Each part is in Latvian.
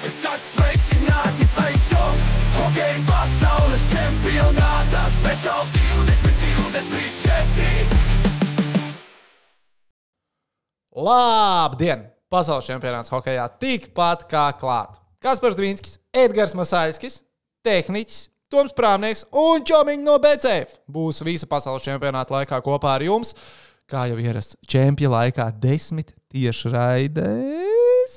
Esat sveicināti face-off, hokeja pasaules čempionātā Special 2024. Labdien! Pasaules čempionāts hokejā tikpat kā klāt. Kaspars Dvīnskis, Edgars Masāļskis, tehniķis, Toms Prāmnieks un čomiņi no BCF būs visa pasaules čempionāta laikā kopā ar jums. Kā jau ierasts čempija laikā 10 tiešraidēs.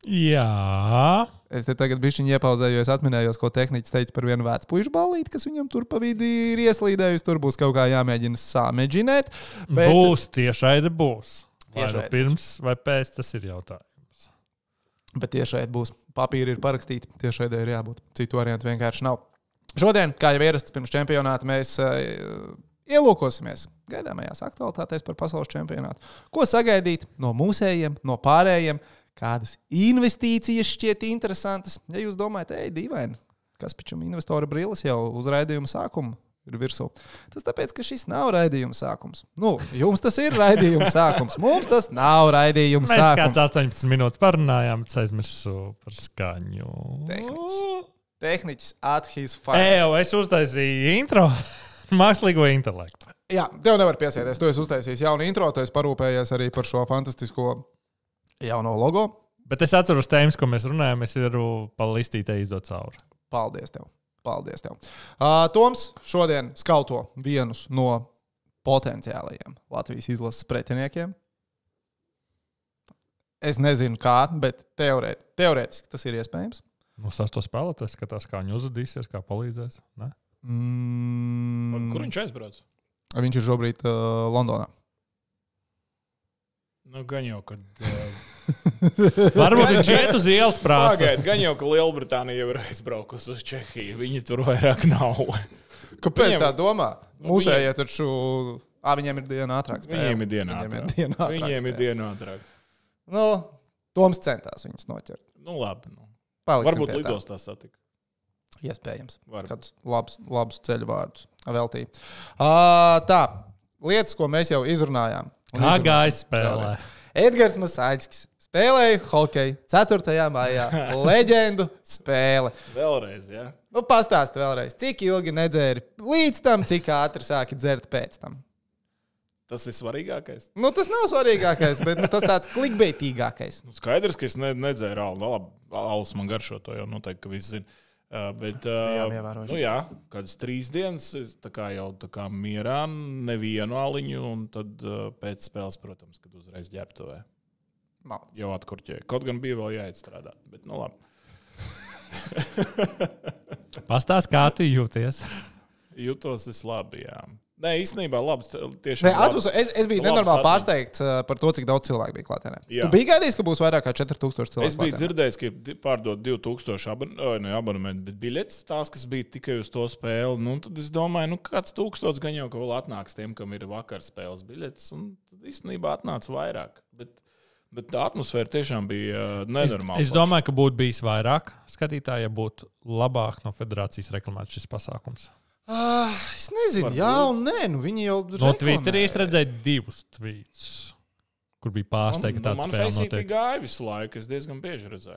Jā. Es te tagad bišķiņi iepauzēju, jo es atminējos, ko tehniķis teica par vienu vecu puišu ballīti, kas viņam tur pa vidi ir ieslīdējusi. Tur būs kaut kā jāmēģina samēģinēt. Bet... Būs tiešraide būs. Vai Tiešraide nu pirms vai pēc, tas ir jautājums. Bet tiešraide būs. Papīri ir parakstīti, tiešraidē ir jābūt. Citu variantu vienkārši nav. Šodien, kā jau ierasts pirms čempionāta, mēs ielūkosimies gaidāmajās aktualitātēs par pasaules čempionātu. Ko sagaidīt no mūsējiem, no pārējiem? Kādas investīcijas šķiet interesantas? Ja jūs domājat, dīvaini, kas pičam investora brilles jau uz raidījuma sākuma ir virsū. Tas tāpēc, ka šis nav raidījuma sākums. Nu, jums tas ir raidījuma sākums. Mums tas nav raidījuma Mēs sākums. Mēs kāds 18 minūtes parunājām, bet aizmirsu par skaņu. Tehniķis at his finest. Es uztaisīju intro. Mākslīgo intelektu. Jā, tev nevar piesieties. Tu esi uztaisījis jaunu intro, tu esi parūpējies arī par šo fantastisko jauno logo. Bet es atceros tēmas, ko mēs runājam, es varu pa listītē izdot cauri. Paldies tev. Paldies tev. Toms šodien skauto vienus no potenciālajiem Latvijas izlases pretiniekiem. Es nezinu kā, bet teorētiski tas ir iespējams. No sasto spēlētājs skatās, kā viņi uzvedīsies, kā palīdzēs. Ne? Kur viņš aizbrauc? Viņš ir šobrīd Londonā. Nu, gan jau, kad... Varbūt viņš iet uz ielas prāsa. Pagaid, gan jau, ka Lielbritānija jau ir aizbraukusi uz Čehiju. Viņi tur vairāk nav. Kāpēc tā domā? Mūsējie taču... Viņiem ir diena ātrāk spēle. Viņiem ir diena ātrāk. Nu, Toms centās viņus noķert. Nu, labi. Nu. Paliksim varbūt pie tā. lidostā satika. Iespējams. Varbūt. Kādus labus ceļu vārdus veltīja. Tā, lietas, ko mēs jau izrunājām. Kā gāja spēlē? Edgars Masāļskis spēlēja hokeju 4. maijā. Leģendu spēle. Vēlreiz, jā? Nu, pastāsti vēlreiz, cik ilgi nedzēri līdz tam, cik ātri sāki dzert pēc tam. Tas ir svarīgākais. Nu, tas nav svarīgākais, bet tas tāds klikbeitīgākais. Nu, skaidrs, ka es nedzēru alu. Nu, labi, alus man garšo, to jau noteikti, ka viss zina. Bet, nu, jā, kādas 3 dienas, tā kā jau tā kā mierā, nevienu aliņu, un tad pēc spēles, protams, kad uzreiz ģērbtuvē. Malc. Jau atkurķēju. Kaut gan bija vēl jāizstrādā, bet nu labi. Pastāst, kā tu jūties? Jūtos es labi, jā. Nē, īstenībā labs. Es biju nenormāli pārsteigts par to, cik daudz cilvēku bija klātienē. Tu biji gaidījis, ka būs vairāk kā 4000 cilvēku? Es biju dzirdējis, ka pārdod 2000 abonementu, bet biļetes tās, kas bija tikai uz to spēli. Nu, tad es domāju, kāds 1000 gan jau, ka vēl atnāks tiem, kam ir vakar spēles biļetes. Un tad īstenībā atnāca vairāk. Bet tā atmosfēra tiešām bija nenormāla. Es domāju, ka būtu bijis vairāk skatītāji, ja būtu labāk no federācijas reklamēts šis pasākums. Es nezinu, jā un nē. Nu, viņi jau no Twitterī es redzēju 2 tweets, kur bija pārsteigta tāda spēle notiek. Man Faceitī gāja visu laiku, es diezgan bieži redzēju.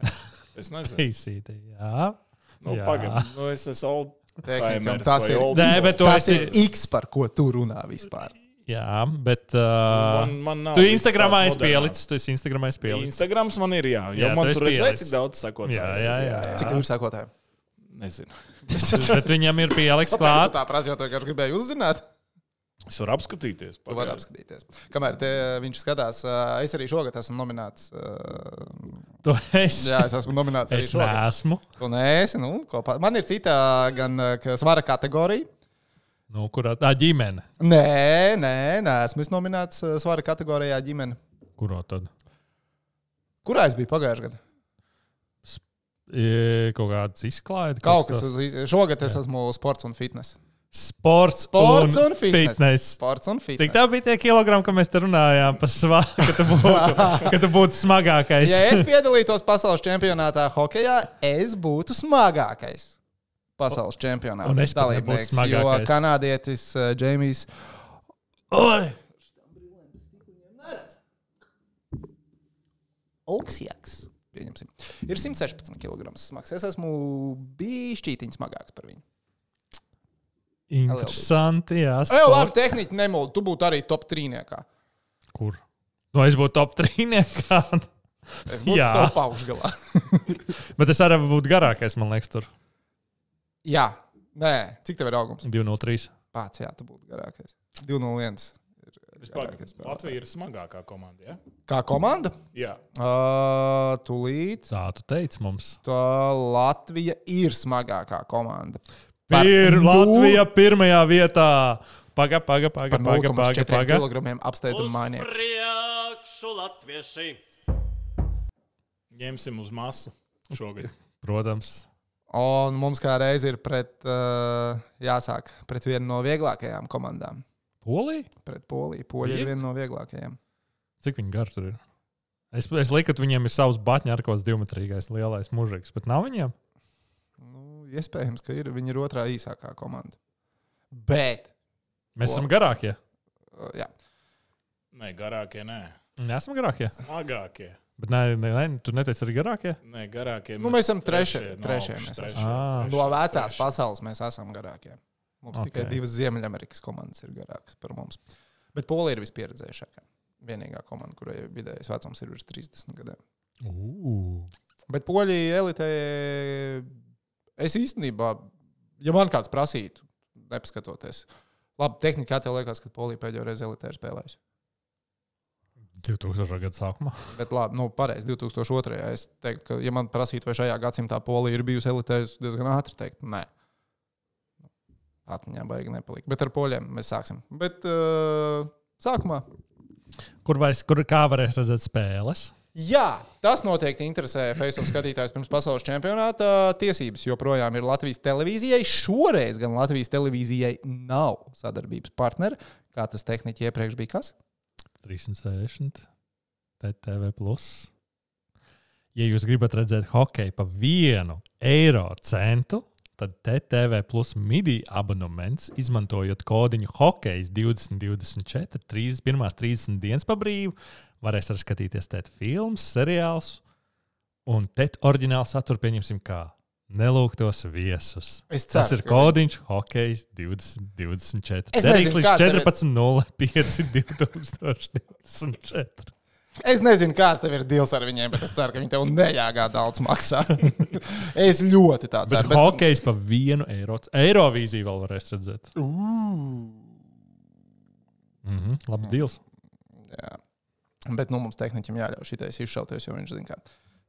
Es nezinu. Faceitī, jā. Nu, pagaid, nu es esmu old timers tas vai ir, old. Nē, bet tas ir X, par ko tu runā vispār. Jā, bet man nav tu visas Instagramā tās esi pielicis, tu esi Instagramā esi pielicis. Instagrams man ir, jā. Jo Jā, man tu tur esi redzēja, pielicis. cik daudz sakotāju. Jā. Cik tev ir sakotāji? Nezinu. Bet viņam ir pieliks klāt. Tā prasa jau to, ka viņš gribēja uzzināt. Es varu apskatīties. Tu vari apskatīties. Kamēr viņš skatās, es arī šogad esmu nominēts. Tu esi. Jā, es esmu nominēts arī Es šogad. neesmu. Tu neesi, nu, man ir cita gan svara kategorija. Nu, kurā tā ģimene? Nē, esmu nominēts svara kategorijā ģimene. Kurā tad? Kurā es biju pagājušajā gadā? Kaut kāds izklaide? Kaut kas šogad es esmu sports un fitness. Sports un fitness. Sports un fitness. Cik tā bija tie kilogrami, ka mēs te runājām par svaru, ka tu būtu smagākais? Ja es piedalītos pasaules čempionātā hokejā, es būtu smagākais pasaules čempionātā Un es pat nebūtu dalībnieks, jo smagākais. kanādietis Džeimijs Olksjaks Pieņemsim. Ir 116 kg smags. Es esmu bišķītiņš smagāks par viņu. Interesanti, jā. Labi, tehniski nemūli. Tu būtu arī top 3. Kur? No, es būtu top 3. Es būtu top augšgalā. Bet es arī būtu garākais, man liekas, tur. Jā. Nē. Cik tev ir augums? 203. Pats, jā, tu būtu garākais. 201. Latvija ir smagākā komanda, ja? Kā komanda? Jā. Tūlīt. Tā tu teici mums. Tā Latvija ir smagākā komanda. Latvija pirmajā vietā. Paga. Par 0,4 kg apsteidzam mājnieku. Priekšu latvieši. Ņemsim uz masu šogad. Protams. Un mums kā reiz ir jāsāk pret vienu no vieglākajām komandām. Polija? Pret Poliju. Polija ir viena no vieglākajām. Cik viņi gar tur ir? Es lieku, ka viņiem ir savs batņarkos diametrīgais lielais mužiks, bet nav viņiem? Iespējams, ka ir. Viņi ir otrā īsākā komanda. Bet. Mēs esam garākie. Jā. Nē, garākie nē. Neesam garākie. Smagākie. Bet nē, tu neteici arī garākie? Nē, garākie. Mēs esam trešie. No vecās pasaules mēs esam garākie. Mums tikai 2 Ziemeļamerikas komandas ir garākas par mums. Bet Polija ir vispieredzējušākā. Vienīgā komanda, kurai vidējais vecums ir virs 30 gadiem. Bet Polija elitē, es īstenībā, ja man kāds prasītu, nepaskatoties, labi, tehnikā tev liekas, ka Polija pēdējo reizi elitē ir spēlējusi. 2000. gada sākumā. Bet labi, pareizi, 2002. Es teiktu, ka, ja man prasītu, vai šajā gadsimtā Polija ir bijusi elitē, es diezgan ātri teiktu, nē. Atmiņā baigi nepalika. Bet ar poļiem mēs sāksim. Bet sākumā. Kā varēs redzēt spēles? Jā, tas noteikti interesē Face-off skatītājus pirms pasaules čempionāta. Tiesības joprojām ir Latvijas televīzijai. Šoreiz gan Latvijas televīzijai nav sadarbības partneri. Kā tas tehniķi iepriekš bija kas? 360. TTV+. Ja jūs gribat redzēt hokeju pa 1 eiro centu, tad TTV plus MIDI abonements, izmantojot kodiņu hokejs 2024, 31. dienas pa brīvu, varēs arī skatīties TET filmas, seriāls un TET oriģinālu saturu pieņemsim kā nelūgtos viesus. Tas ir kodiņš hokejs 2024. Derīgs līdz 14.05.2024. Es nezinu, kāds tev ir deals ar viņiem, bet es ceru, ka viņi tev nejāgā daudz maksā. Es ļoti tā ceru. Bet hokejs pa 1 eiro. Eirovīziju vēl varēs redzēt. Labs deals. Jā. Bet mums tehniķim jāļauj šitais izšauties, jo viņš zina, ka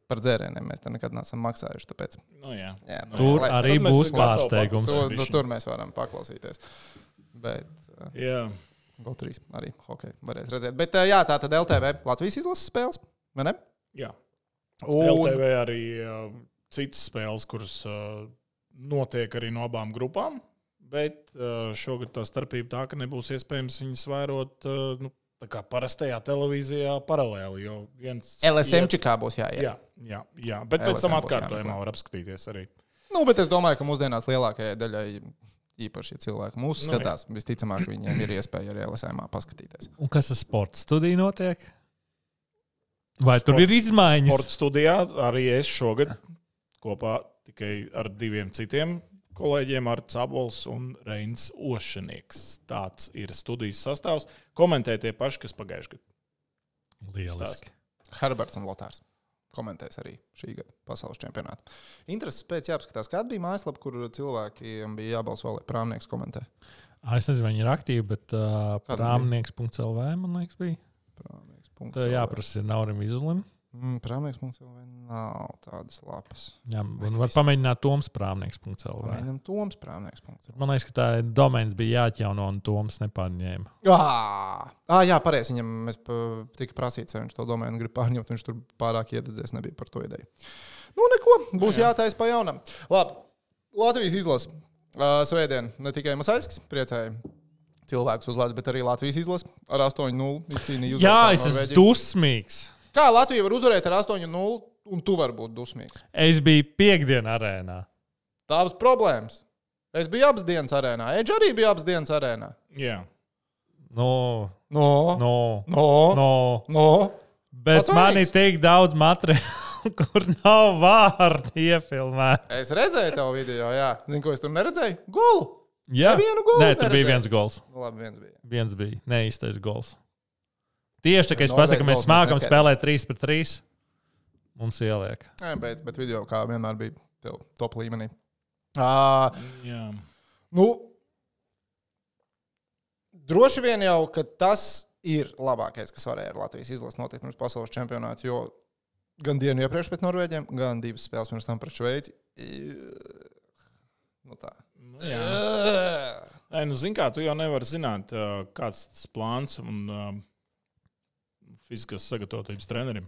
par dzērieniem mēs te nekad neesam maksājuši. Tāpēc... Jā. Tur arī būs pārsteigums. Tur mēs varam paklausīties. Bet... Jā. GO3 arī hokeju varēs redzēt. Bet jā, tā tad LTV Latvijas izlases spēles, vai ne? Jā. LTV arī citas spēles, kuras notiek arī no abām grupām, bet šogad tā starpība tā, ka nebūs iespējams viņas vērot tā kā parastajā televīzijā paralēli, jo viens... LSM-čikā būs jāiet. Jā. Bet pēc tam atkārtojumā var apskatīties arī. Bet es domāju, ka mūsdienās lielākajai daļai īpaši, ja cilvēki mūsu skatās, visticamāk, viņiem ir iespēja arī LSM-ā paskatīties. Un kas ar sporta studiju notiek? Vai tur ir izmaiņas? Sporta studijā arī es šogad kopā tikai ar 2 citiem kolēģiem, ar Cabols un Reinis Ošanieks. Tāds ir studijas sastāvs. Komentē tie paši, kas pagājuši gadu. Lieliski. Herberts un Lotārs komentēs arī šī gada pasaules čempionātu. Intereses pēc jāapskatās, kāda bija mājaslapa, kur cilvēkiem bija jābalso, lai Prāmnieks komentē. Es nezinu, viņi ir aktīvi, bet prāmnieks.lv, man liekas, bija. Tā jāprasa ir Naurim Vizulim. Prāmnieks.lv nav tādas lapas. Jā, un var pamēģināt Toms Prāmnieks.lv. Pamēģinām Toms Prāmnieks.lv. Man liekas, ka tā domēns bija jāatjauno un Toms nepārņēma. Jā, pareizi. Viņam mēs tika prasīts, vai viņš to domēnu grib pārņemt. Viņš tur pārāk iededzies, nebija par to ideju. Neko, būs jātais pa jaunam. Labi, Latvijas izlase. Svētdien ne tikai Masaļskis priecēja cilvēkus uz Latvijas, bet arī Latvijas izlase ar 8-0 izcīnīja. Jā, es esmu dusmīgs. Kā Latvija var uzvarēt ar 8-0 un tu vari būt dusmīgs? Es biju piekdien arēnā. Tavas problēmas. Es biju abas dienas arēnā. Edž arī bija abas dienas arēnā. Jā. No. Bet man ir tik daudz materiālu kur nav vārdi iefilmēti. Es redzēju tavu video, jā. Zinu, ko es tur neredzēju? Golu! Jā, Nevienu golu nē, tur bija neredzēju. viens gols. Nu, labi, viens bija. Viens bija neīstais gols. Tieši tā, ka es Norvēģi pasaku, ka mēs gols smākam mēs spēlēt 3-3. Mums ieliek. Nē, bet video kā vienmēr bija tev top līmenī. Jā. Nu, droši vien jau, ka tas ir labākais, kas varēja ar Latvijas izlases notikt pirms pasaules čempionāta, jo gan dienu iepriekš pret Norvēģiem, gan 2 spēles pirms tam pret Šveici. Nu tā. Nu, jā. Nē, nu, zin kā, tu jau nevari zināt, kāds tas plāns un fiziskās sagatavotības trenerim.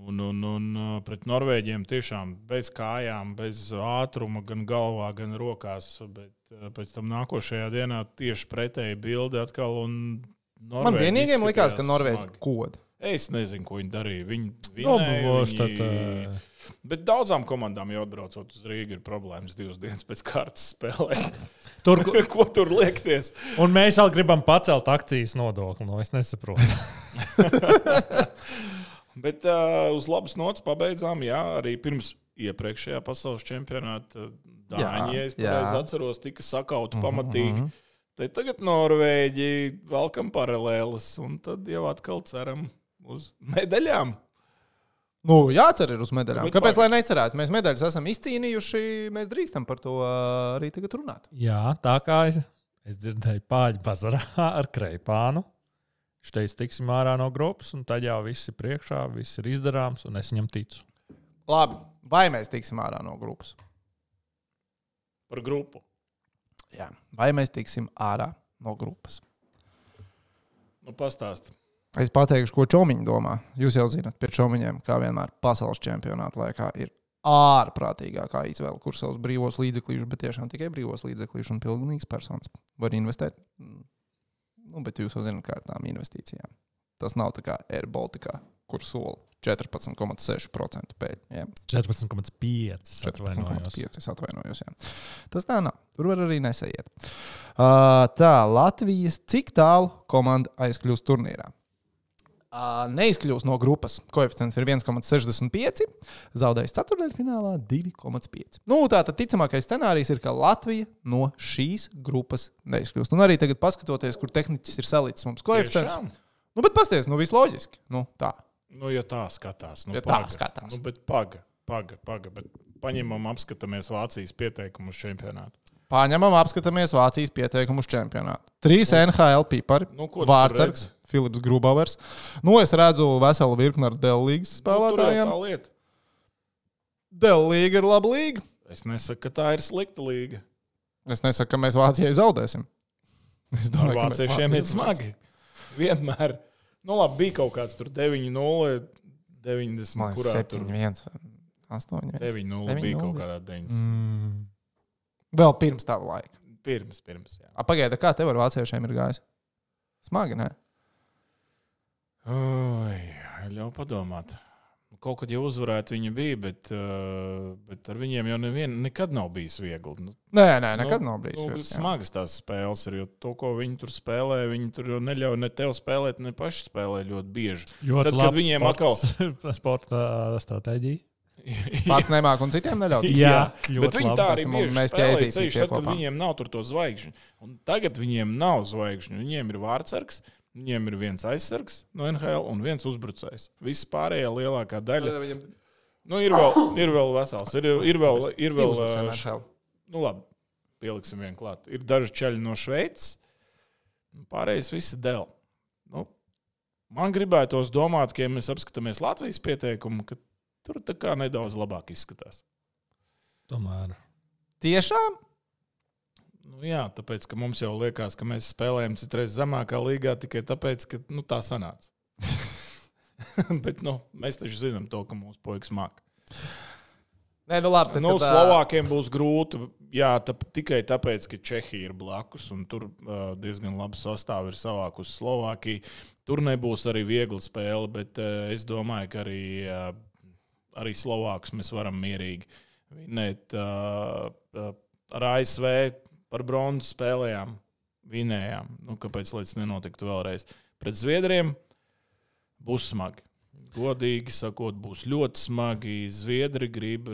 Un pret Norvēģiem tiešām bez kājām, bez ātruma, gan galvā, gan rokās. Bet pēc tam nākošajā dienā tieši pretēji bildi atkal. Man vienīgiem likās, ka Norvēģi kod. Es nezinu, ko viņi darīja. Viņi Nobuvoši. Bet daudzām komandām jau atbraucot uz Rīgu ir problēmas 2 dienas pēc kārtas spēlēt. Tur, Ko tur liekties? un mēs vēl gribam pacelt akcijas nodokli. No, es nesaprotu. Bet uz labas nots pabeidzām, jā, arī pirms iepriekšējā pasaules čempionāta Dāņi, ja es pareizi atceros, tika sakauti pamatīgi. Tad tagad Norvēģi velkam paralēles, un tad jau atkal ceram uz medaļām. Nu, jācer ir uz medaļām. Bet Kāpēc, lai necerētu? Mēs medaļas esam izcīnījuši, mēs drīkstam par to arī tagad runāt. Jā, tā kā es dzirdēju Pāļu bazarā ar Kreipānu. Viņš teica, tiksim ārā no grupas, un tad jau viss ir priekšā, viss ir izdarāms, un es viņam ticu. Labi, vai mēs tiksim ārā no grupas? Par grupu. Jā. Vai mēs tiksim ārā no grupas? Nu, pastāst. Es pateikšu, ko Čomiņi domā. Jūs jau zināt, pie Čomiņiem, kā vienmēr pasaules čempionāta laikā, ir ārprātīgākā izvēle, kur savus brīvos līdzekļus, bet tiešām tikai brīvos līdzekļus un pilnīgas personas var investēt. Nu, bet jūs jau zināt, kā ar tām investīcijām. Tas nav tā kā Air Baltica, kur sola 14,6% pēļņu. Ja? 14,5. 14,5. Es atvainojos. Jā. Tas tā nav. Tur var arī nesaiet. Tā, Latvijas cik tālu komanda aizkļūst turnīrā? Neizkļūst no grupas. Koeficients ir 1,65. Zaudējis ceturtdaļfinālā 2,5. Nu, tātad ticamākais scenārijs ir, ka Latvija no šīs grupas neizkļūst. Un arī tagad paskatoties, kur tehniķis ir salicis mums koeficients. Tiešām? Nu, bet pasties, nu viss loģiski. Nu, tā. Nu, ja tā skatās. Nu, Ja tā skatās. Nu, bet paga. Bet paņemam, apskatāmies Vācijas pieteikumu uz čempionātu. Paņemam, apskatāmies Vācijas pieteikumu uz čempionātu. 3 NHL pipari, Nu, ko tu Vārtsargs, Filips Grubauers. Nu, es redzu veselu virkni ar Dell līgas Nu, tur jau spēlētājiem. tā lieta. Dell līga ir laba līga. Es nesaku, ka tā ir slikta līga. Es nesaku, ka mēs Vācijai zaudēsim. Es Ar domāju, ka mēs vāciešiem ir Vācijai smagi. Vienmēr. Nu, labi, bija kaut kāds tur 9-0, 90, Man kurā 7-1, 8-1. 9-0 bija kaut kādā 90. Vēl pirms tava laika. Pirms, jā. Pagaida, kā tev ar vāciešiem ir gājis? Smagi, ne? Oi, ļauj padomāt. Kaut kad jau uzvarēt viņi bija, bet ar viņiem jau nekad nav bijis viegli. Nu, Nē, nekad nav bijis. Nu, viegli, jā. smagas tās spēles ir, jo to, ko viņi tur spēlē, viņi tur neļauj ne tev spēlēt, ne paši spēlē ļoti bieži. Ļoti Tad, kad labi viņiem sporta stratēģija. Pats nemāk un citiem neļaut. Jā, bet ļoti viņi labi. tā arī Esam- bieži mēs spēlē ķēzīti ceļš, tie tad, kad kopā. viņiem nav tur to zvaigžņu. Un tagad viņiem nav zvaigžņu. Viņiem ir vārtsargs, viņiem ir viens aizsargs no NHL un viens uzbrucējs. Viss pārējā lielākā daļa. Nu, ir vēl vesels. Ir vēl nu, labi, pieliksim vienu klāt. Ir daži čaļi no Šveices, pārējais visi dēl. Nu, man gribētos domāt, ka, ja mēs apskatāmies Latvijas pieteikumu, ka tur tā kā nedaudz labāk izskatās. Tomēr. Tiešām? Nu, jā, tāpēc, ka mums jau liekas, ka mēs spēlējam citreiz zemākā līgā tikai tāpēc, ka tā sanāca. Bet mēs taču zinām to, ka mūsu puikas māk. Nē, nu labi. Tad, Slovākiem būs grūti, jā, tikai tāpēc, ka Čehija ir blakus un tur diezgan labi sastāvi ir savākusi Slovākiju. Tur nebūs arī viegla spēle, bet es domāju, ka arī Slovākus mēs varam mierīgi vinēt. Ar ASV par bronzu spēlējām, vinējām. Nu, kāpēc lai tas nenotiktu vēlreiz? Pret Zviedriem būs smagi. Godīgi sakot, būs ļoti smagi. Zviedri grib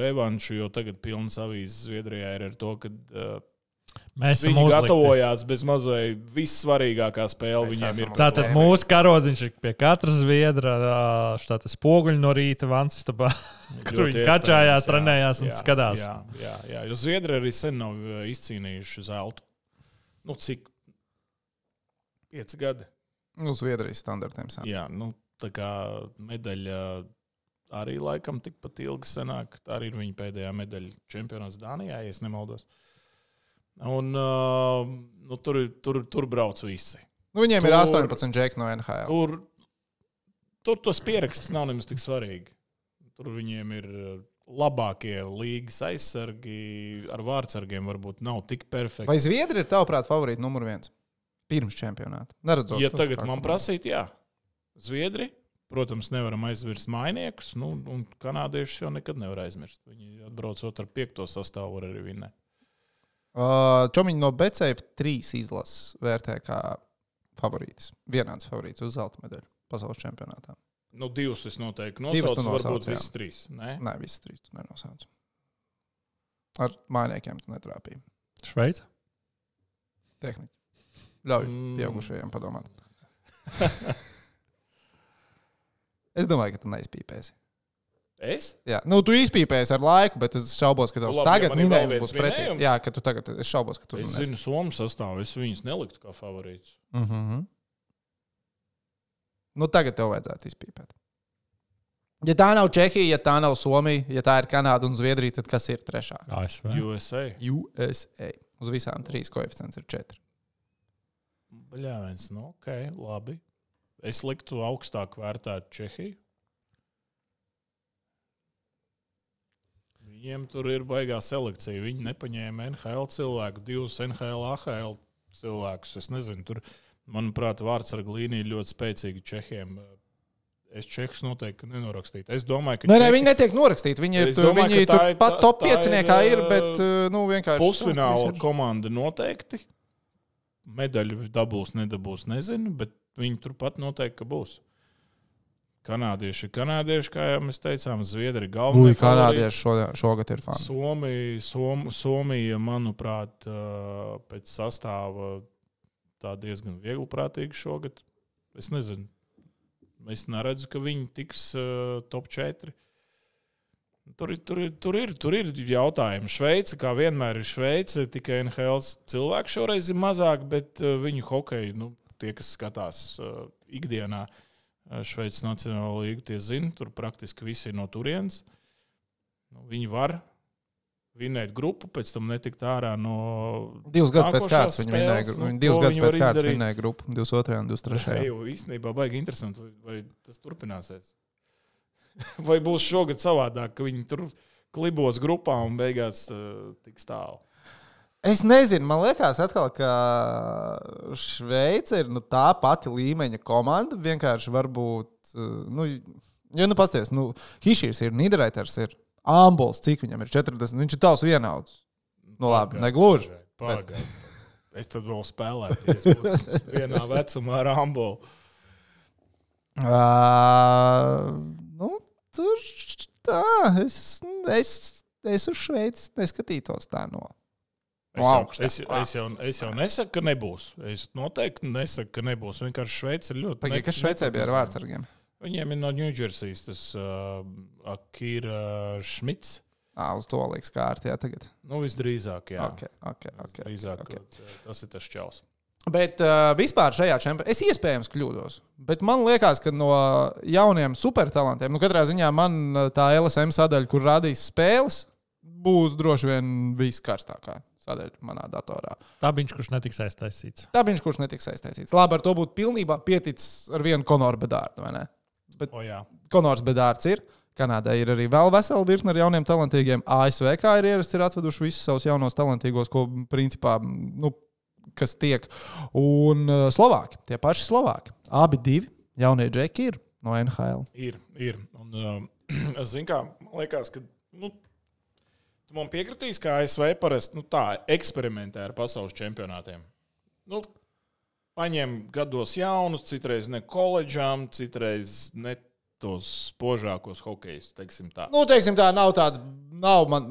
revanšu, jo tagad pilnas avīzes Zviedrijā ir ar to, ka Mēs esam viņi uzlikti. gatavojās bez mazai vissvarīgākā spēle. Viņiem ir Tātad mūsu karodziņš ir pie katra zviedra štāta spoguļu no rīta vansistabā, kur viņi kačājās, trenējās un skatās. Jā, jo Zviedri arī sen nav izcīnījuši zeltu. Nu, cik? 5 gadi. Uz Zviedrijas standartiem. Jā, nu, tā kā medaļa arī laikam tikpat ilgi senāk. Tā arī ir viņa pēdējā medaļa čempionāts Dānijā, ja es nemaldos. Un nu, tur brauc visi. Nu, viņiem ir 18 džeki no NHL. Tur tos pieraksts nav nemaz tik svarīgi. Tur viņiem ir labākie līgas aizsargi, ar vārdsargiem varbūt nav tik perfekti. Vai Zviedri ir tavuprāt favorīti numur 1? Pirms čempionāta. Neredzot, ja tagad man prasīt, jā. Zviedri, protams, nevaram aizmirst mainiekus, nu, un kanādiešus jau nekad nevar aizmirst. Viņi atbraucot ar 5. sastāvu var arī vinnēt. Čomiņi no Betsafe 3 izlases vērtē kā favorītis. Vienāds favorītis uz zelta medaļu pasaules čempionātā. Nu, 2 es noteikti nosaucu, varbūt jā. visas 3. Nē, visas 3 tu nenosauc. Ar mainiekiem tu netrāpīji. Šveica? Tehniķi. Ļauj pieaugušajiem padomāt. Es domāju, ka tu neizpīpēsi. Es? Jā, nu tu izpīpēsi ar laiku, bet es šaubos, ka tavs tagad minējums būs precīzi. minējums? Jā, ka tu tagad, es šaubos, ka tu Es zinu Somu sastāvu, es viņus neliktu kā favorītus. Nu tagad tev vajadzētu izpīpēt. Ja tā nav Čehija, ja tā nav Somija, ja tā ir Kanāda un Zviedrija, tad kas ir trešā? ASV. USA. USA. Uz visām 3 koeficients ir 4. Bļāviens, nu, ok, labi. Es liktu augstāk vērtēt Čehiju. Viņiem tur ir baigā selekcija. Viņi nepaņēma NHL cilvēku, 2 NHL, AHL cilvēkus. Es nezinu, tur, manuprāt, vārdsarga līnija ļoti spēcīga Čehiem. Es Čehus noteikti nenorakstītu. Es domāju, ka Nē, viņi netiek norakstīti. Viņi tur pat top 5 ir, bet nu, vienkārši pusfināla komanda noteikti. Medaļu dabūs, nedabūs, nezinu, bet viņi turpat noteikti, ka būs. Kanādieši, kā jau mēs teicām, Zviedri galvenie. Kanādieši šogad ir fani. Somija, manuprāt, pēc sastāva tā diezgan vieglprātīgi šogad. Es nezinu. Es neredzu, ka viņi tiks top 4. Tur ir jautājumi. Šveice, kā vienmēr ir Šveice, tikai NHL cilvēku šoreiz ir mazāk, bet viņu hokeju, nu, tie, kas skatās ikdienā Šveices Nacionālo līgu, tie zina, tur praktiski visi ir no turienes. Nu, viņi var vinēt grupu, pēc tam netikt ārā no 2 gadus pēc kārtas viņi vinēja. Nu, 2 gadus pēc kārtas vinēja grupu. 22. un 23. Jā, īstenībā baigi interesanti, vai tas turpināsies. Vai būs šogad savādāk, ka viņi tur klibos grupā un beigās tiks tālu? Es nezinu, man liekas, atkal, ka Šveice ir tā pati līmeņa komanda. Vienkārši varbūt, ja nu pasties, Hišīrs ir, Nīderreiters ir, Ambols, cik viņam ir 40, viņš ir tavs vienauds. Nu labi, negluži. Pagaid. Es tad vēl spēlēju vienā vecumā ar Ambolu. Tur tā, es uz Šveici neskatītos tā no augsta. Es jau nesaku, ka nebūs. Es noteikti nesaku, ka nebūs. Vienkārši Šveice ir ļoti... Pagaid, kas Šveicē bija ar vārdsargiem? Viņiem ir no Ņūdžersijas tas Akira Šmits. Uz to liekas kārti, jā, tagad. Nu, visdrīzāk, jā. Okay. Tas ir tas čels. Bet vispār šajā čempionātā es iespējams kļūdos. Bet man liekas, ka no jauniem supertalantiem, katrā ziņā man tā LSM sadaļa, kur rādīs spēles, būs droši vien viskarstākā sadaļa manā datorā. Tabiņš, kurš netiks aiztaisīts. Labi, ar to būtu pilnībā pieticis ar vienu Konoru Bedārdu, vai ne? Bet Konors Bedārds ir. Kanādai ir arī vēl vesela virkne ar jauniem talantīgiem. ASV, kā ir ierasts, ir atveduši visus savus jaunos talantīgos, ko principā, kas tiek. Un Slovāki, tie paši Slovāki. Abi 2 jaunie džeki ir no NHL. Ir. Un, zin kā, man liekas, ka, tu man piekritīs, ka ASV parasti, tā eksperimentē ar pasaules čempionātiem. Paņem gados jaunus, citreiz ne koledžām, citreiz ne tos spožākos hokejus, teiksim tā. Nu, teiksim tā, nav man,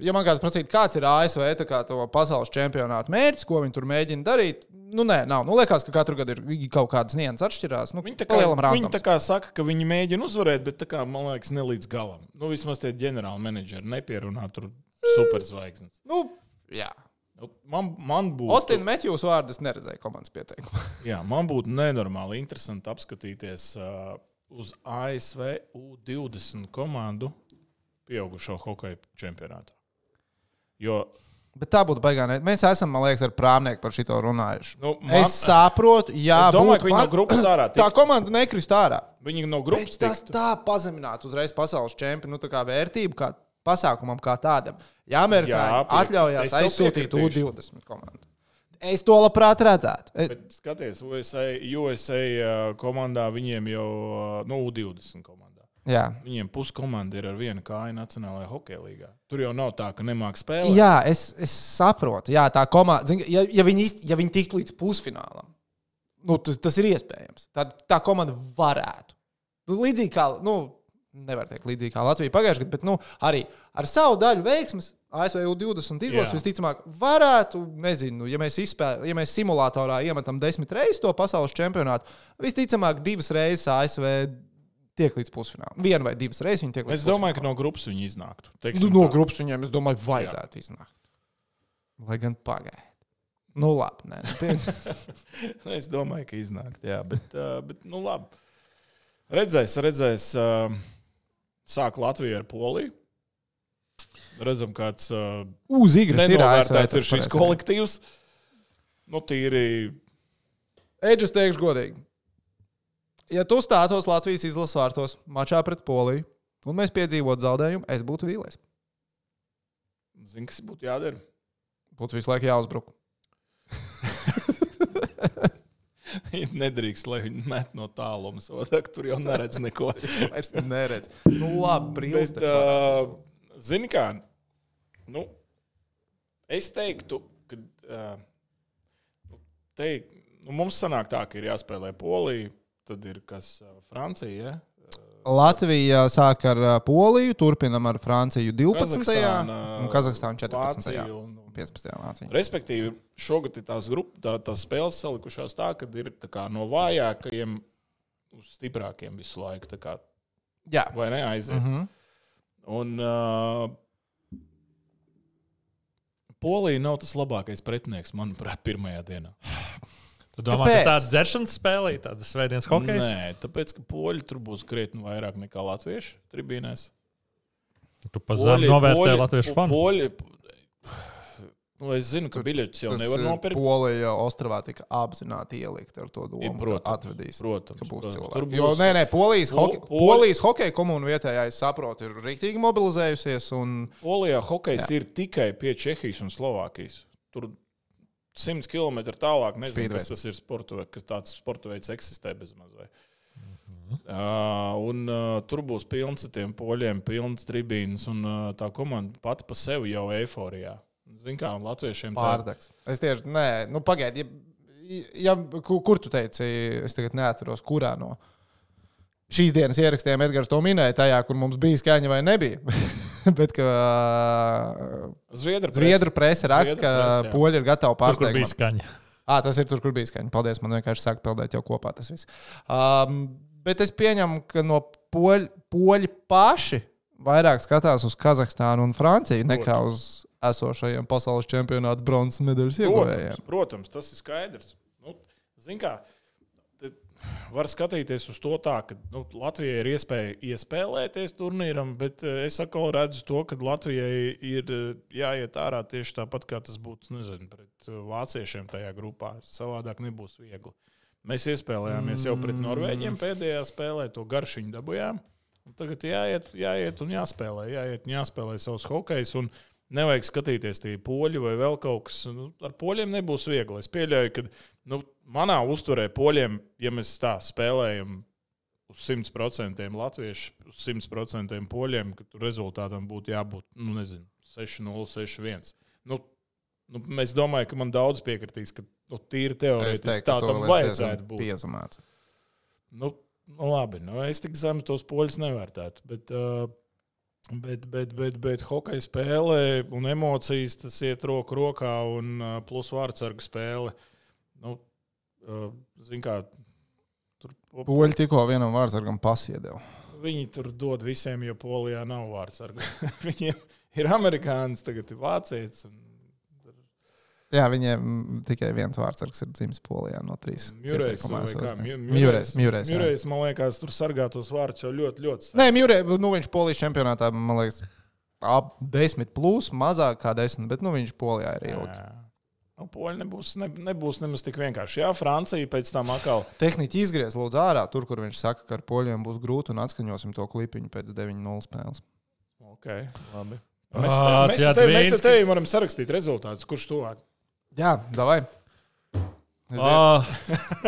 ja man kāds prasītu, kāds ir ASV tā kā to pasaules čempionātu mērķis, ko viņi tur mēģina darīt, nav. Liekas, ka katru gadu ir kaut kādas nianses atšķirās. Viņi tā kā saka, ka viņi mēģina uzvarēt, bet tā kā, man liekas, ne līdz galam. Vismaz tie ģenerāli menedžeri nepierunā tur superzvaigznes. Jā. Man būtu... Austin Matthews vārdu es neredzēju komandas pieteikumu. Jā, man būtu nenormāli interesanti apskatīties uz ASV U20 komandu pieaugušo hokeja čempionātā. Bet tā būtu baigā. Mēs esam, man liekas, ar Prāmnieku par šito runājuši. Es saprotu, es domāju, ka viņi no grupas ārā tā komanda nekrist ārā. Viņi no grupas tas tā pazeminātu uzreiz pasaules čempionu, tā kā vērtību, kā pasākumam kā tādam. Ja amerikāņi atļaujās aizsūtīt U20 komandu. Es to labprāt redzētu. Bet skaties, USA komandā viņiem jau U20 komandā. Jā. Viņiem puskomanda ir ar vienu kāju Nacionālajā hokeja līgā. Tur jau nav tā, ka nemāk spēlēt. Jā, es saprotu. Jā, tā komanda, ja viņi tiktu līdz pusfinālam, tas ir iespējams. Tā komanda varētu. Līdzīgi kā, nevar teikt līdzīgi kā Latvija pagājušajā gadā, bet arī ar savu daļu veiksmes ASV U20 izlases visticamāk varētu, nezinu, ja mēs simulatorā iemetam 10 reizes to pasaules čempionātu, visticamāk 2 reizes ASV tiek līdz pusfinālam. 1 vai 2 reizes viņi tiek līdz pusfinālam. Es domāju, ka no grupas viņi iznāktu. No grupas viņiem, es domāju, vajadzētu iznākt. Lai gan pagaid. Labi, nē. Es domāju, ka iznākt, jā, bet labi. Redzēs. Sāk Latviju ar Poliju. Redzam, kāds nenovērtēts ir šis kolektīvs. Tīri... Eģis teikšu godīgi. Ja tu stātos Latvijas izlases vārtos mačā pret Poliju, un mēs piedzīvotu zaudējumu, es būtu vīlies. Zini, kas būtu jādara? Būtu visu laiku jāuzbruk. Nedrīkst, lai viņi met no tāluma. Tur jau neredz neko. Vairs neredz. Labi, brīlis. Zini kā, es teiktu, ka mums sanāk tā, ka ir jāspēlē Polija, tad ir kas Francija, ja? Latvija sāk ar Poliju, turpinam ar Franciju 12. un Kazahstānu 14. un 15. Vācija. Respektīvi, šogad ir tās spēles salikušās tā, ka ir tā kā no vājākajiem uz stiprākiem visu laiku. Tā kā, jā. Vai ne aiziet? Un Polija nav tas labākais pretinieks, manuprāt, pirmajā dienā. Tu domā, ka tāda dzeršanas spēlē, tādas svētdienas hokejs? Nē, tāpēc, ka poļi tur būs krietni vairāk nekā latvieši tribīnēs. Tu pazem novērtē latviešu fanu? Es zinu, ka biļetes jau nevar nopirkt. Polija Ostravā tika apzināti ielikt ar to domu, ka atvedīs, protams, ka būs cilvēki. Polijas hokeja komuna vietējā, es saprotu, ir riktīgi mobilizējusies. Polijā hokejs ir tikai pie Čehijas un Slovākijas. Tur 100 km tālāk, nezinu, kas tas ir kas tāds sporta veids eksistē bezmaz vai. Tur būs pilns ar tiem poļiem, pilns tribīnas, un tā komanda pati pa sevi jau eiforijā. Zini kā, latviešiem pārdegs. Es tieši, pagaidi, kur tu teici, es tagad neatceros, kurā no šīs dienas ierakstiem Edgars to minēja, tajā, kur mums bija skaņa vai nebija. Bet, ka Zviedru prese raksta, ka poļi ir gatavi pārsteigt. Tur, kur bija skaņa. Tas ir tur, kur bija skaņa. Paldies, man vienkārši sāk peldēt jau kopā tas viss. Bet es pieņemu, ka no poļi paši vairāk skatās uz Kazahstānu un Franciju nekā uz esošajiem pasaules čempionāta bronzas medaļas ieguvējiem. Protams, tas ir skaidrs. Zini kā, var skatīties uz to tā, ka Latvijai ir iespēja iespēlēties turnīram, bet es atkal redzu to, ka Latvijai ir jāiet ārā tieši tāpat, kā tas būtu, nezinu, pret vāciešiem tajā grupā. Savādāk nebūs viegli. Mēs iespēlējāmies jau pret Norvēģiem pēdējā spēlē, to garšiņu dabujām. Un tagad jāiet un jāspēlē savus hokejus, un nevajag skatīties tie poļi vai vēl kaut kas. Ar poļiem nebūs viegli. Es pieļauju, ka manā uzturē poļiem, ja mēs tā spēlējam uz 100% latviešu, uz 100% poļiem, ka tur rezultātam būtu jābūt, 6-0, 6-1. Es domāju, ka man daudz piekritīs, ka tīri teorētiski tā tam vajadzētu būt. Piezumēts. Nu, labi, es tik zemi tos poļus nevērtētu. Bet hokeja spēle un emocijas tas iet roku rokā un plus vārdsargu spēle. Nu, zin kā, tur Poļi tikko vienam vārdsargam pasiedeva. viņi tur dod visiem, jo Polijā nav vārdsargu. Viņiem ir amerikānis, tagad ir vācietis. Jā, viņiem tikai viens vārdsargs ir dzimis Polijā no 3. Mjurejs, Mjurejs. man liekas, tur sargā tos vārdus jau ļoti, ļoti. Nē, Mjurejs, viņš Polijas čempionātā, man liekas, ap 10 plus, mazāk kā 10, bet viņš Polijā ir ilgi. Nu, Poļi nebūs nemaz tik vienkārši. Jā, Francija pēc tam atkal. Tehniķi izgriez lūdzu ārā, tur, kur viņš saka, ka ar poļiem būs grūti un atskaņosim to klipiņu pēc 9-0 spēles. Ok, labi. Mēs ar tevi varam sarakstīt rezultātus. Kurš tuvāk? Jā, davai.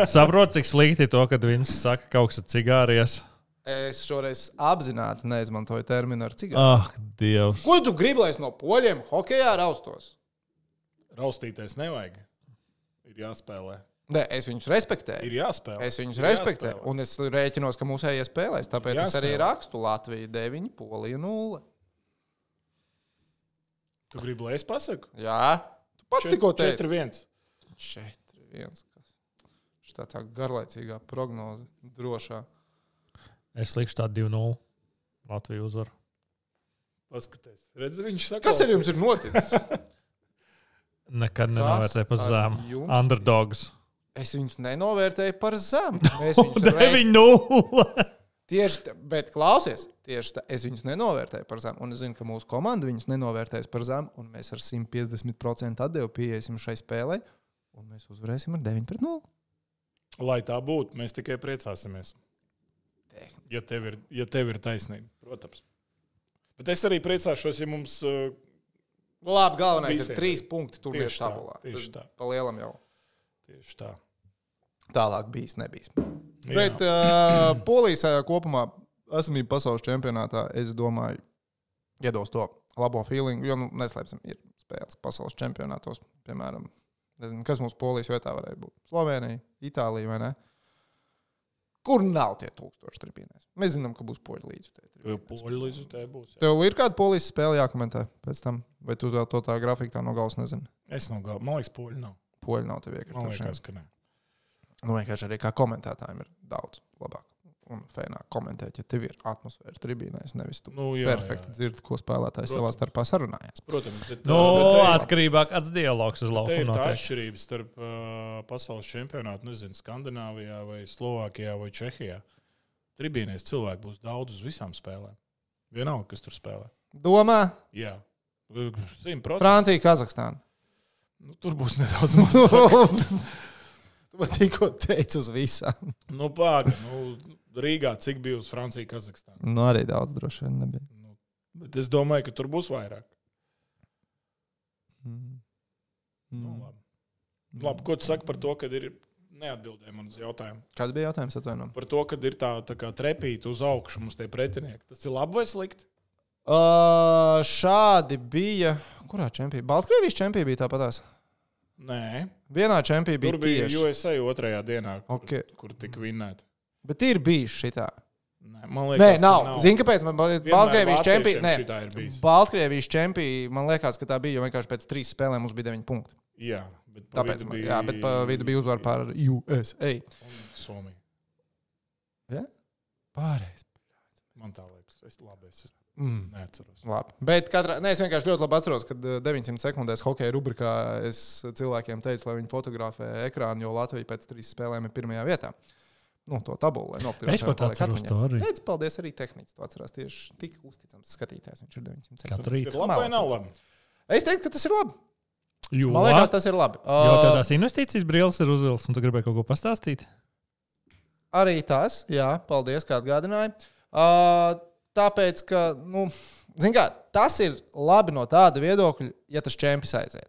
Saprot, cik slikti to, kad viņš saka kaut kas ar cigārijas. Es šoreiz apzināti neizmantoju terminu ar cigāru. Dievs. Ko tu gribi, lai es no poļiem hokejā raustos? Raustīties nevajag. Ir jāspēlē. Nē, es viņus respektēju. Ir jāspēlē. Es viņus respektēju. Un es rēķinos, ka mūsējie spēlēs. Tāpēc es arī rakstu Latviju 9, Polija 0. Tu gribi, lai es pasaku? Jā. Tu pats tikko teici. 4-1. 4-1. Šitā tā garlaicīgā prognoze. Drošā. Es likšu tādu 2-0. Latviju uzvaru. Paskaties. Redz, viņš saka. Kas ar jums ir noticis? Nekad nenovērtēju par zemu. Underdogs. Es viņus nenovērtēju par zemu. Mēs viņus 9-0. Tieši, bet klausies, tieši tā, es viņus nenovērtēju par zemu. Un es zinu, ka mūsu komanda viņus nenovērtēs par zemu. Un mēs ar 150% atdevu pieiesim šai spēlei. Un mēs uzvarēsim ar 9-0. Lai tā būtu, mēs tikai priecāsimies. Ja tev ir taisnība, protams. Bet es arī priecāšos, ja mums... Labi, galvenais visiem. Ir 3 punkti turnīra tabulā. Tieši tā. Pa lielam jau. Tieši tā. Tālāk bijis, nebijis. Jā. Bet Polijas kopumā esamība pasaules čempionātā, es domāju, iedos to labo feelingu, jo, neslēpsim, ir spēles pasaules čempionātos, piemēram, nezinu, kas mums Polijas vietā varēja būt. Slovēnija, Itālija vai ne? Kur nav tie 1000 tribīnēs? Mēs zinām, ka būs poļu līdzjutēji. Poļu līdzjutēji būs. Jā. Tev ir kāda Polijas spēle jākomentē pēc tam? Vai tu to tā grafika tā no galvas nezini? Es no galvas. Man liekas, poļu nav. Poļu nav tev Man liekas, ka ne. Vienkārši arī kā komentētājiem ir daudz labāk un fēnāk komentēt, ja tev ir atmosfēra tribīnēs, nevis tu perfekti dzirdi, ko spēlētājs savā starpā sarunājās. Protams. Atkarībā kāds dialogs uz Te ir laukuma tā notiek. atšķirība starp pasaules čempionātu, nezinu, Skandināvijā vai Slovākijā vai Čehijā. Tribīnēs cilvēki būs daudz uz visām spēlēm. Vienalga, kas tur spēlē. Domā? Jā. 100%. Francija, Kazahstāna. Nu, tur būs nedaudz mazāk. Tu man tikko teici uz visām. Rīgā cik bija uz Franciju, Kazahstānu? Arī daudz droši vien nebija. Bet es domāju, ka tur būs vairāk. Labi, ko tu saki par to, kad ir neatbildēji man uz jautājumu? Kāds bija jautājums atvainojumā? Par to, kad ir tā kā trepīta uz augšu mums tie pretinieki. Tas ir labi vai slikti? Šādi bija. Kurā čempionā? Baltkrievijas čempionā bija tāpatās? Nē. Vienā čempionā bija tur bija tieši. USA otrajā dienā, Okay. kur tika vinnēti. Bet ir bijis šitā. Man liekas, nav. Zini, kāpēc? Baltkrievijas čempionā. čempionā. Baltkrievijas čempionā, man liekas, ka tā bija, jo vienkārši pēc 3 spēlēm mums bija 9 punkti. Jā, bet Tāpēc, bet pa vidu bija uzvara pār USA. Somija. Ja? Pārējais. Man tā liekas. Es neatceros. Labi. Bet es vienkārši ļoti labi atceros, kad 900 sekundēs hokeja rubrikā es cilvēkiem teicu, lai viņi fotografē ekrānu, jo Latvija pēc 3 spēlēm ir pirmajā vietā. To tabulu, lai nokļūtu. Es pat atceros to arī. Teicu, paldies arī tehniķis. Tu atcerās tieši tik uzticams skatītājs. Viņš ir 900 Katru sekundēs. rītu. Ir labi vai nav labi? Es teiktu, ka tas ir labi. Jo, Man liekas, tas ir labi. jo tev tās investīcijas brīlis ir uzvilks, un tu gribēji kaut ko pastāstīt? Arī tas, jā, paldies, kā atgādināji. Tāpēc, ka, zin kā, tas ir labi no tāda viedokļa, ja tas čempis aiziet.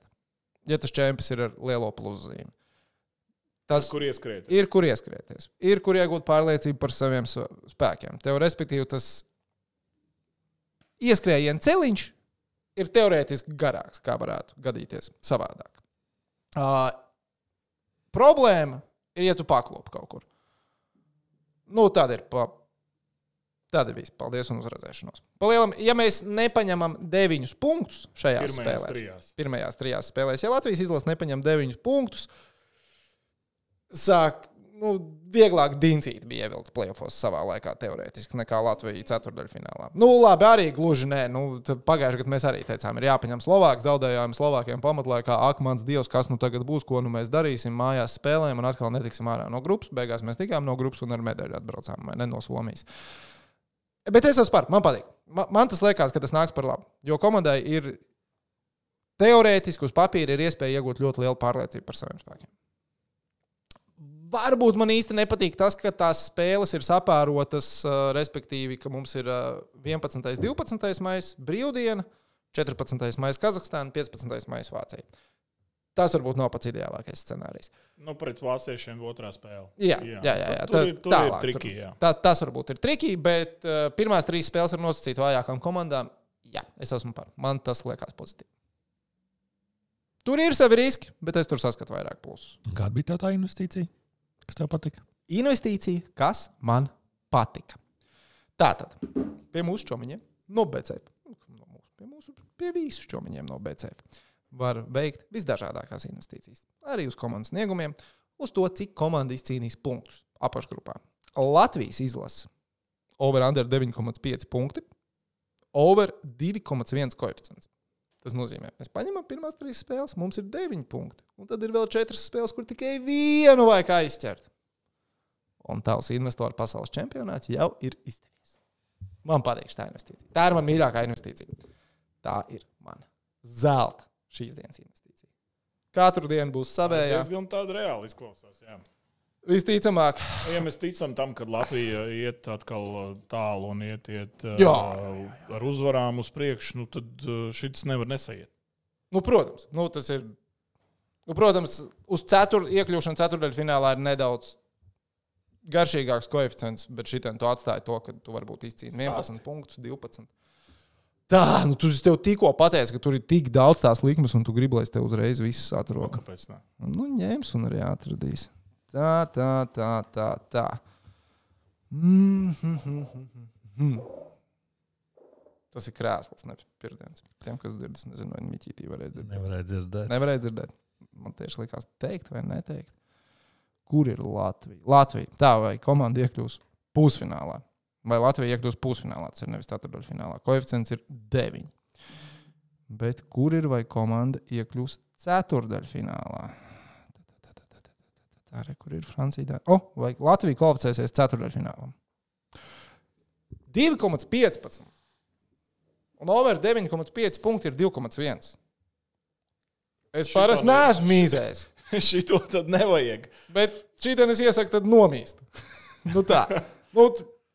Ja tas čempis ir ar lielo pluzīm. Tas Kur ieskrieties? ir, kur ieskrieties. Ir, kur iegūt pārliecību par saviem spēkiem. Tev, respektīvi, tas ieskrējiena celiņš ir teorētiski garāks, kā varētu gadīties savādāk. Problēma ir, ja tu paklopi kaut kur. Nu, tāda ir viss. Paldies un uzredzēšanos. Palielam, ja mēs nepaņemam 9 punktus šajās pirmajās 3 spēlēs, ja Latvijas izlase nepaņem 9 punktus, sāk, vieglāk dincīt bija ievilkt play-offos savā laikā teorētiski nekā Latvija ceturtdaļfinālā. Labi, arī gluži nē. Pagājušajā gadā mēs arī teicām, ir jāpaņem Slovāki, zaudējām Slovākiem pamatlaikā. Ak, mans Dievs, kas tagad būs, ko mēs darīsim, mājās spēlēm un atkal netiksim ārā no grupas. Beigās mēs tikām no grupas un ar medaļu atbraucām, vai ne no Somijas. Bet es esmu par, man patīk. Man tas liekas, ka tas nāks par labu. Jo komandai ir teorētiski uz papīra ir iespēja iegūt ļoti lielu pārliecību par saviem spēkiem. Varbūt man īsti nepatīk tas, ka tās spēles ir sapārotas, respektīvi, ka mums ir 11. 12. maijs brīvdiena, 14. maijs Kazahstāna, 15. maijs Vācija. Tas varbūt nav pats ideālākais scenārijs. Pret vāciešiem otrā spēle. Jā. Tur ir triki, jā. Tas varbūt ir triki, bet pirmās 3 spēles ir nosacīti vājākām komandām. Jā, es esmu par. Man tas liekas pozitīvi. Tur ir savi riski, bet es tur saskatu vairāk plusus. Kāda bija tā investīcija? Kas tev patika? Investīcija, kas man patika. Tātad, pie mūsu čomiņiem no BCF. Pie visu čomiņiem no BCF. Var veikt visdažādākās investīcijas. Arī uz komandas sniegumiem, uz to, cik komanda izcīnīs punktus apakšgrupā. Latvijas izlase over-under 9,5 punkti, over 2,1 koeficients. Tas nozīmē, mēs paņemam pirmās 3 spēles, mums ir 9 punkti. Un tad ir vēl 4 spēles, kur tikai vienu vajag aizķert. Un tavs investoru pasaules čempionāts jau ir izdevies. Man patīk tā investīcija. Tā ir man mīļākā investīcija. Tā ir mana zelta šīs dienas investīcija. Katru dienu būs savējā. Tas gan tāda reāli izklausās, jā. Visticamāk. Ja mēs ticam tam, ka Latvija iet atkal tālu un iet ar uzvarām uz priekšu, tad šis nevar nesaiet. Protams. Tas ir, protams, uz iekļūšanu ceturtdaļfinālā ir nedaudz garšīgāks koeficients, bet šitien tu atstāji to, ka tu varbūt izcīni 11 punktus, 12. Tā, tu tev tikko pateici, ka tur ir tik daudz tās likmes, un tu gribi, lai es tev uzreiz viss atrodu. Kāpēc ne? Ņems un arī atradīs. Tā. Tas ir krēsls, nevis pirdiens. Tiem, kas dzird, es nezinu, vai Miķītī varēja dzirdēt. Nevarēja dzirdēt. Man tieši likās teikt vai neteikt. Kur ir Latvija? Latvija. Tā, vai komanda iekļūs pusfinālā? Vai Latvija iekļūs pusfinālā? Tas ir nevis ceturtdaļfinālā. Koeficients ir 9. Bet kur ir vai komanda iekļūs ceturtdaļfinālā? Tā arī, kur ir Francija? Vai Latvija kvalificēsies ceturtdaļfinālā? 2,15. Un over 9,5 punkti ir 2,1. Es parasti neesmu mīzējis. Šito tad nevajag. Bet šitien es iesaku tad nomīst. Tā.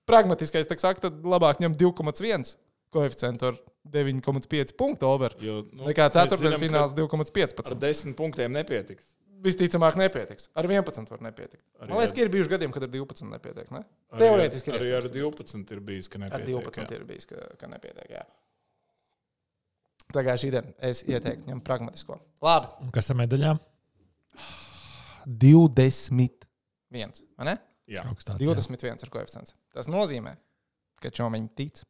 Pragmatiskais, tad labāk ņem 2,1 koeficientu ar 9,5 punktu over. Nekā ceturtdaļfināls 2,15. Ar 10 punktiem nepietiks. Visticamāk nepietiks. Ar 11 var nepietikt. Man liekas, ka ir bijuši gadiem, kad ar 12 nepietiek, ne? Teorētiski ir. Arī ar 12 ir bijis, ka nepietiek. Ar 12 ir bijis, ka nepietiek, jā. Tagad šīdien es ieteiktu ņem pragmatisko. Labi. Un kas ar medaļām? 21, vai ne? Jā. 21 ar koeficients. Tas nozīmē, ka čomiņi tic.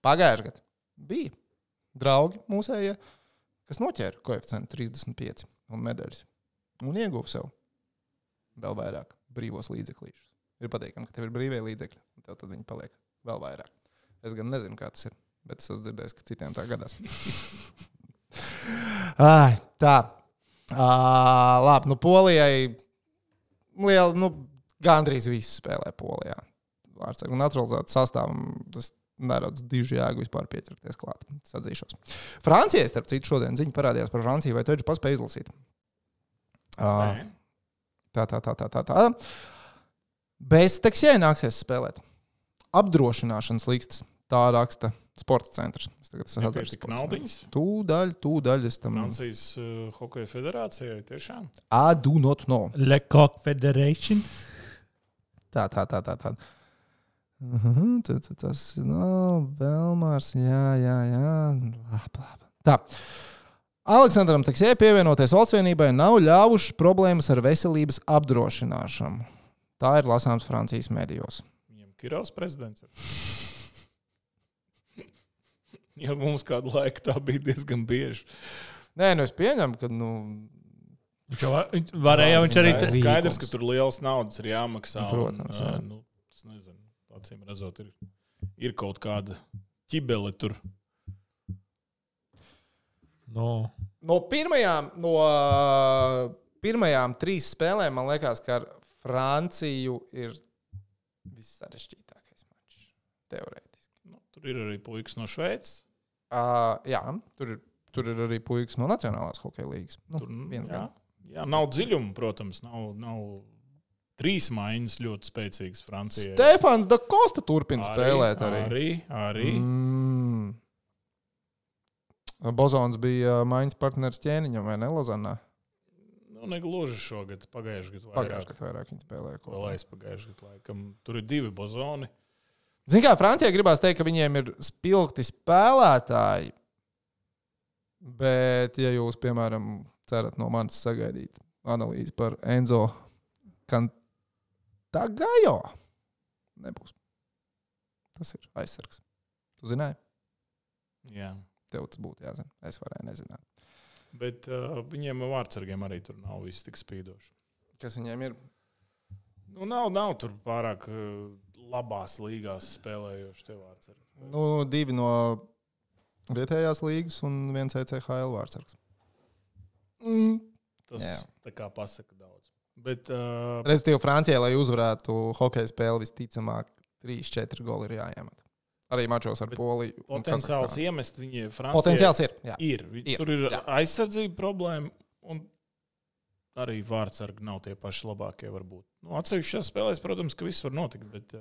Pagājušajā gadā bija draugi mūsējie, kas noķēra koeficientu 35 un medaļas. Un ieguva sev vēl vairāk brīvos līdzeklīšus. Ir patīkami, ka tev ir brīvie līdzekļi, un tev tad viņi paliek vēl vairāk. Es gan nezinu, kā tas ir, bet es esmu dzirdējis, ka citiem tā gadās. Tā. Labi, Polijai liela, gandrīz visi spēlē Polijā. Un naturalizētu sastāvam tas neredz dižu jēgu vispār pieķerties klāt. Es atzīšos. Francijai, starp citu, šodien ziņa parādījās par Franciju, vai tu esi paspēj izlasīt? Tā. Bez Teksjē nāksies spēlēt. Apdrošināšanas līgstas. Tā raksta Sporta centrs. Nepietika naudiņas? Tūdaļ es tam... Francijas hokeja federācijai tiešām? I do not know. Le Coq Federation? Tā. Tas, Belmārs, jā. Tā. Aleksandram Teksjē pievienoties valsts vienībai nav ļāvušas problēmas ar veselības apdrošināšanu. Tā ir lasāms Francijas medijos. Kirovs prezidents. Ja mums kādu laiku tā bija diezgan bieži. Nē, es pieņemu, ka, Varēja viņš arī... Skaidrs, ka tur liels naudas ir jāmaksā. Protams, jā. Es nezinu, acīm redzot, ir kaut kāda ķibele tur. No pirmajām 3 spēlēm, man liekas, ka ar Franciju ir vissarežģītākais mačs. Teorētiski. Tur ir arī puikas no Šveices. Jā, tur ir arī puikas no Nacionālās hokeja līgas. Jā, nav dziļuma, protams. Nav 3 maiņas ļoti spēcīgas Francijai. Stefans da Costa turpina spēlēt arī. Bozons bija maiņas partneris ķēniņam, vai ne, Lozanā? Negluži šogad, pagājušajā gadā. Pagājušajā gadā vairāk viņi spēlēja. Pagājušajā gadā laikam. Tur ir 2 bozoni. Zini kā, Francijai gribās teikt, ka viņiem ir spilgti spēlētāji, bet, ja jūs, piemēram, cerat no manis sagaidīt analīzi par Enzo Cantagajo, nebūs. Tas ir aizsargs. Tu zināji? Jā. Tev tas būtu jāzina. Es varēju nezināt. Bet viņiem vārdsargiem arī tur nav viss tik spīdoši. Kas viņiem ir? Nav tur pārāk labās līgās spēlējoši tie vārdsargi. 2 no vietējās līgas un 1 ECHL vārdsargs. Tas tā kā pasaka daudz. Bet, respektīvi, Francijai, lai uzvarētu hokeja spēli, visticamāk 3-4 goli ir jāiemet. Arī mačos ar Poliju. Potenciāls iemest viņi Francijai. Potenciāls ir. Jā. Ir. Tur ir aizsardzība problēma un arī vārdsargi nav tie paši labākie varbūt. Atsevišķās spēlēs, protams, ka viss var notikt, bet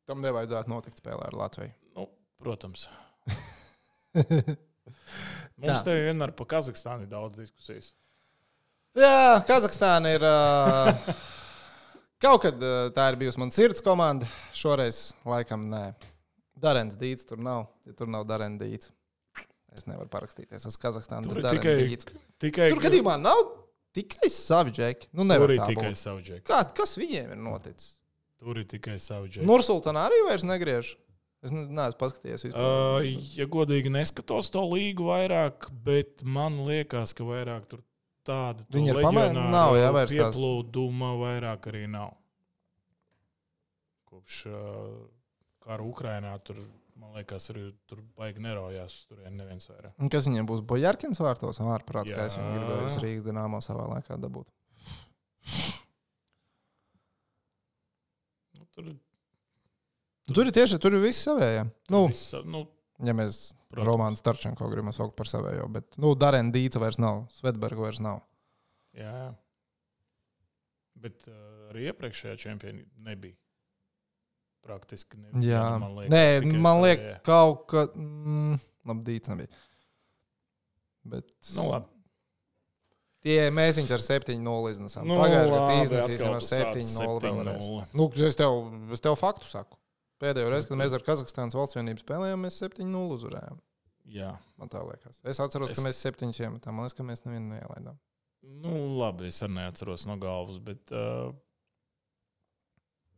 tam nevajadzētu notikt spēlē ar Latviju. Protams. Mums te vienmēr par Kazahstānu ir daudz diskusijas. Jā, Kazahstāna ir... Kaut kad tā ir bijusi mana sirds komanda. Šoreiz laikam nē. Darens Dīts tur nav. Ja tur nav Darens Dīts, es nevaru parakstīties. Es Kazahstānu bez Darens Dīts. Tur gadījumā nav tikai savi džeki. Nevar tā tikai būt. savi džeki. Kas viņiem ir noticis? Tur ir tikai savi džeki. Nursultāna arī vairs negriež. Es neesmu paskatījies vispār. Ja godīgi neskatos to līgu vairāk, bet man liekas, ka vairāk tur tāda viņi ir pamēģinājuši. Nav, jā, vairs tās. Pieplūduma vairāk arī nav. Kopš kara Ukrainā tur, man liekas, arī tur baigi nerojās. Tur neviens vairāk. Kas viņiem būs? Bojarkins vārtos? Ārprāts, kā es viņu gribēju Rīgas Dinamo savā laikā dabūt. Tur ir visi savējie. Ja mēs Romānu Starčenko gribam saukt par savējo, bet Darena Dīca vairs nav, Svetberga vairs nav. Jā. Bet arī iepriekšējā čempioni nebija. Praktiski nebija. Jā. Man liekas, kaut ka... Labi, Dīca nebija. Bet... labi. Mēs viņus ar 7-0 iznesām. Pagājušajā gadā iznesīsim ar 7-0 vēlreiz. Es tev faktu saku. Pēdējo reizi, kad mēs ar Kazahstānas valsts vienību spēlējām, mēs 7-0 uzvarējām. Jā. Man tā liekas. Es atceros, ka mēs 7 iemetām. Man liekas, ka mēs nevienu neielaidām. Labi, es arī neatceros no galvas, bet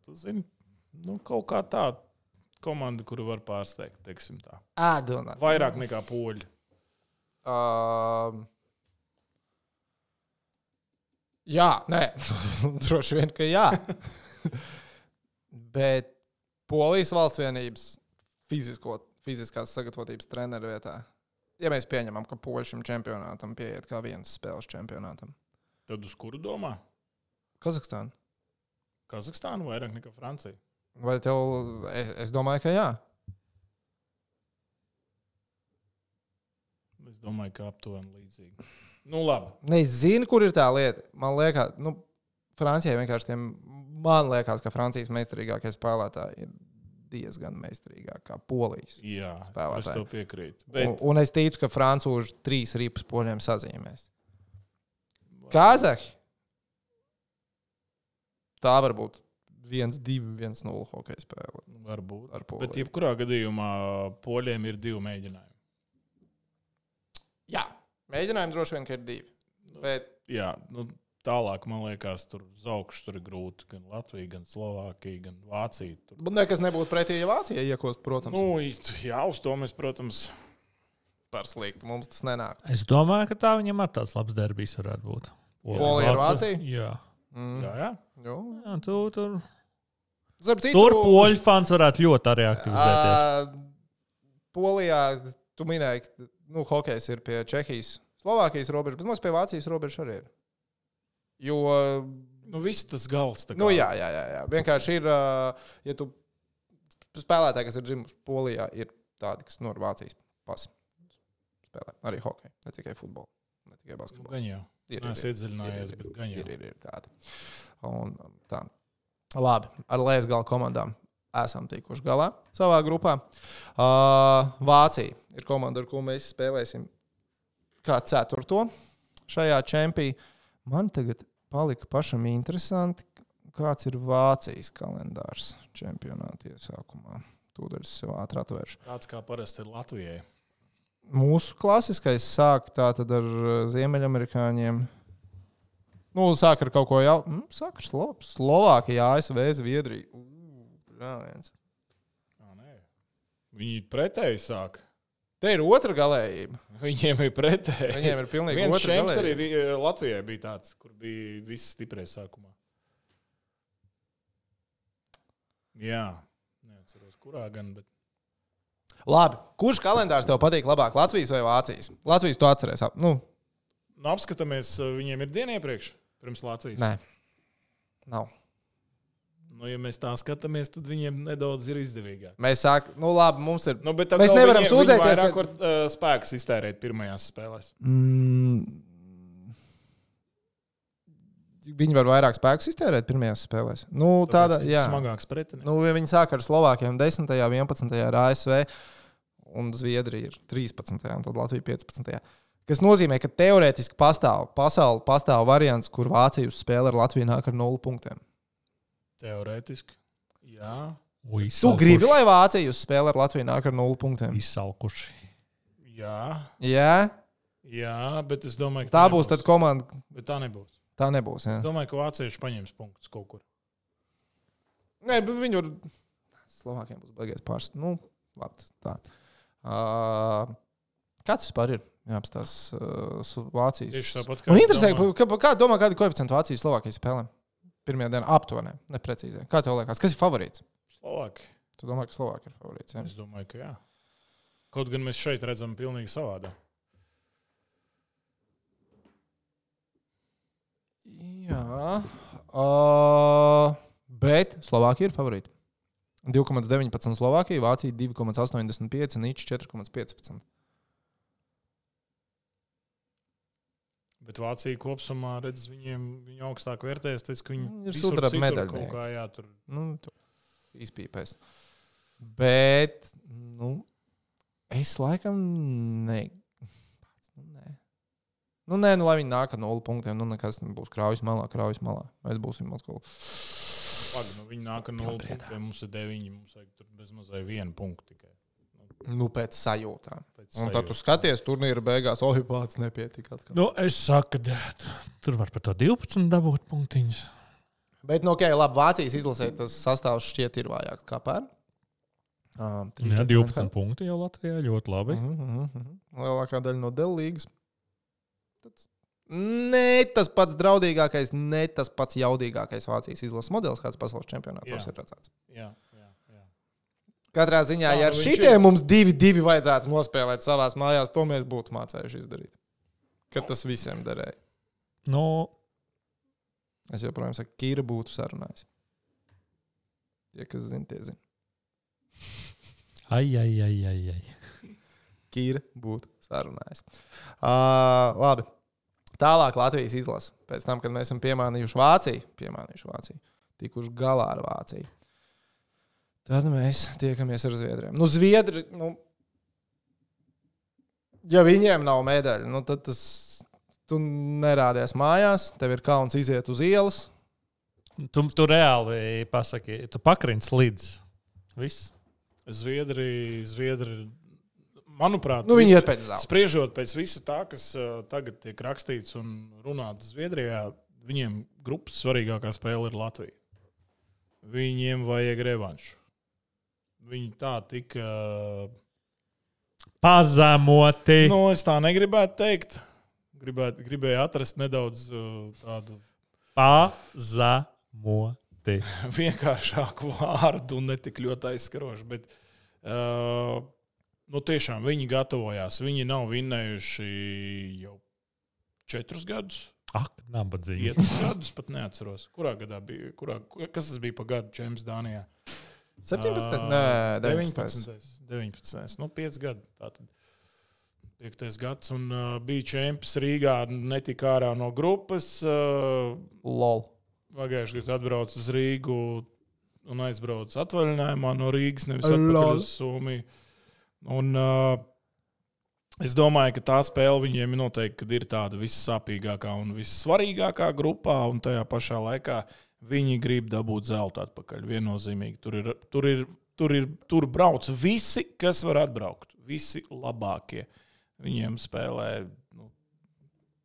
tu zini, kaut kā tā komanda, kuru var pārsteigt, teiksim tā. Vairāk nekā poļi. Jā, nē. Droši vien, ka jā. Bet Polijas valsts vienības fiziskās sagatavotības treneru vietā. Ja mēs pieņemam, ka poļu šim čempionātam pieiet kā viens spēles čempionātam. Tad uz kuru domā? Kazahstānu. Kazahstānu vairāk nekā Francija. Vai tev... Es domāju, ka jā. Es domāju, ka aptuveni līdzīgi. Labi. Nezinu, kur ir tā lieta. Man liekas, Francijai vienkārši man liekas, ka Francijas meistarīgākie spēlētāji ir diezgan meistarīgāk kā Polijas spēlētāji. Es to piekrītu. Un es ticu, ka francūži 3 ripus poļiem sazīmēs. Kazahi. Tā var būt 1-2, 1-0 hokeja spēle. Varbūt. Bet jebkurā gadījumā poļiem ir 2 mēģinājumi. Jā. Mēģinājumi droši vien, ka ir 2. Bet... Jā. tālāk, man liekas, tur uz augšu tur ir grūti. Gan Latvija, gan Slovākija, gan Vācija. Tur. Nekas nebūtu pretī, ja Vācija iekost, protams. Nu, jā, uz to mēs, protams, Par sliktu mums tas nenāk. Es domāju, ka tā viņam ar tāds labs derbijs varētu būt. Polija ar Vāciju? Jā. jā. Jo. Jā, tur Citu, tur poļu fans varētu ļoti arī aktivizēties. Polijā, tu minēji, ka hokejs ir pie Čehijas, Slovākijas robežas, bet mums pie Vācijas robežas arī ir. Jo... Viss tas gals. Jā. Vienkārši ir, ja tu spēlētāji, kas ir dzimuši Polijā, ir tādi, kas no Vācijas pasi spēlē. Arī hokeju, ne tikai futbolu, ne tikai basketbolu. Gan jau. Es iedziļinājos, bet gan jau. Ir tādi. Un tā. Labi, ar Lēsgala komandām esam tikuši galā savā grupā. Vācija ir komanda, ar ko mēs spēlēsim kā 4. šajā čempī. Man tagad palika pašam interesanti, kāds ir Vācijas kalendārs čempionāta iesākumā. Tūdaļ es sev ātri atvēršu. Tāds kā parasti ir Latvijai. Mūsu klasiskais sāk tātad ar ziemeļamerikāņiem. Sāk ar kaut ko jau. Sāk ar Slovākiju, ASV, Zviedriju. Viens. Viņi pretēji sāk. Te ir otra galējība. Viņiem ir pretēji. Viņiem ir pilnīgi viens otra galējība. galējība. Arī Latvijai bija tāds, kur bija viss stiprie sākumā. Jā. Neatceros, kurā gan, bet... Labi. Kurš kalendārs tev patīk labāk? Latvijas vai Vācijas? Latvijas tu atceries. Apskatāmies, viņiem ir diena iepriekš, pirms Latvijas. Nē. Nav. Ja mēs tā skatāmies, tad viņiem nedaudz ir izdevīgāk. Mēs sākam, labi, mums ir. Bet mēs nevaram sūdzēties. Viņi vairāk var spēkus iztērēt pirmajās spēlēs. Viņi var vairāk spēkus iztērēt pirmajās spēlēs. Tāda, jā. Smagāks pretinieks. Viņi sāk ar Slovākiem 10., 11. ar ASV, un Zviedrija ir 13. un tad Latvija 15. Kas nozīmē, ka teorētiski pastāv variants, kur Vācija uz spēli ar Latviju nāk ar 0 punktiem. Teorētiski, jā. Tu gribi, lai Vācija uz spēli ar Latviju nāk ar 0 punktiem? Izsalkuši. Jā. Jā? Jā, bet es domāju, ka tā būs tad komanda. Bet tā nebūs. Tā nebūs, jā. Es domāju, ka vācieši paņems punktus kaut kur. Nē, bet viņi var... Slovākiem būs baigies pārst. Labi, tā. Kāds vispār ir? Jāapstās Vācijas. Tieši tāpat, Man interesē, kā domā, kādi koeficienti Vācijas Slovākijas spēlēm? Pirmajā dienā aptuveni, neprecīzi. Kā tev liekas? Kas ir favorīts? Slovāki. Tu domā, ka Slovāki ir favorīts, jā? Es domāju, ka jā. Kaut gan mēs šeit redzam pilnīgi savādā. Jā. Bet Slovākija ir favorīti. 2,19 Slovākija, Vācija 2,85, Nīčs 4,15. Bet Vācija kopsumā, redz, viņu augstāk vērtēs, teic, ka viņi ir sudraba medaļnieki. Kaut kā, jā, tur. Izpīpēs. Bet, es laikam Nē, lai viņi nāk ar 0 punktiem, nekas nebūs kraujas malā. Mēs būsim atkal. Viņi nāk ar 0 punktiem, mums ir 9, mums vajag tur bezmazai 1 punktu tikai. Pēc sajūtām. Un tad tu skaties, turnīra beigās, pāds nepietika atkal. Es saku, ka tur var par to 12 dabūt punktiņus. Bet, labi, Vācijas izlasē tas sastāvs šķiet ir vājāks kā pērn. 12 punkti jau Latvijā, ļoti labi. Lielākā daļa no Dell līgas. Ne tas pats draudīgākais, ne tas pats jaudīgākais Vācijas izlases modelis, kāds pasaules čempionātos ir redzēts. Jā. Katrā ziņā, ja ar šitiem mums 2-2 vajadzētu nospēlēt savās mājās, to mēs būtu mācējuši izdarīt. Kad tas visiem derēja. Es joprojām saku, Kīra būtu sarunājis. Tie, kas zina, tie zina. Ai. Kīra būtu sarunājis. Labi. Tālāk Latvijas izlase. Pēc tam, kad mēs esam piemānījuši Vāciju, tikuši galā ar Vāciju. Tad mēs tiekamies ar Zviedriem. Zviedri, ja viņiem nav medaļu, tad tu nerādies mājās, tev ir kauns iziet uz ielas. Tu reāli pasaki, tu pakriņš līdz. Viss. Zviedri, manuprāt, viņi iet pēc zelta. Spriežot pēc visa tā, kas tagad tiek rakstīts un runāts Zviedrijā, Viņiem grupas svarīgākā spēle ir Latvija. Viņiem vajag revanšu. Viņi tā tika... Pazemoti. Es tā negribētu teikt. Gribēju atrast nedaudz tādu... Pazemoti. Vienkāršāku vārdu un ne tik ļoti aizskarošu, bet tiešām viņi gatavojās. Viņi nav vinnējuši jau 4 gadus. Ak, nabadzīgi. 5 gadus pat neatceros. Kurā gadā bija? Kas tas bija pa gadu čemps Dānijā? 17. Nē, 19. 19. 5 gadu. Tātad 5. gads. Un bija čemps Rīgā, netika ārā no grupas. Lol. Pagājušajā gadā atbrauc uz Rīgu un aizbrauc atvaļinājumā no Rīgas, nevis atpakaļ uz Somiju. Un es domāju, ka tā spēle viņiem noteikti ir tāda vissāpīgākā un vissvarīgākā grupā, un tajā pašā laikā viņi grib dabūt zeltu atpakaļ. Viennozīmīgi. Tur brauc visi, kas var atbraukt. Visi labākie. Viņiem spēlē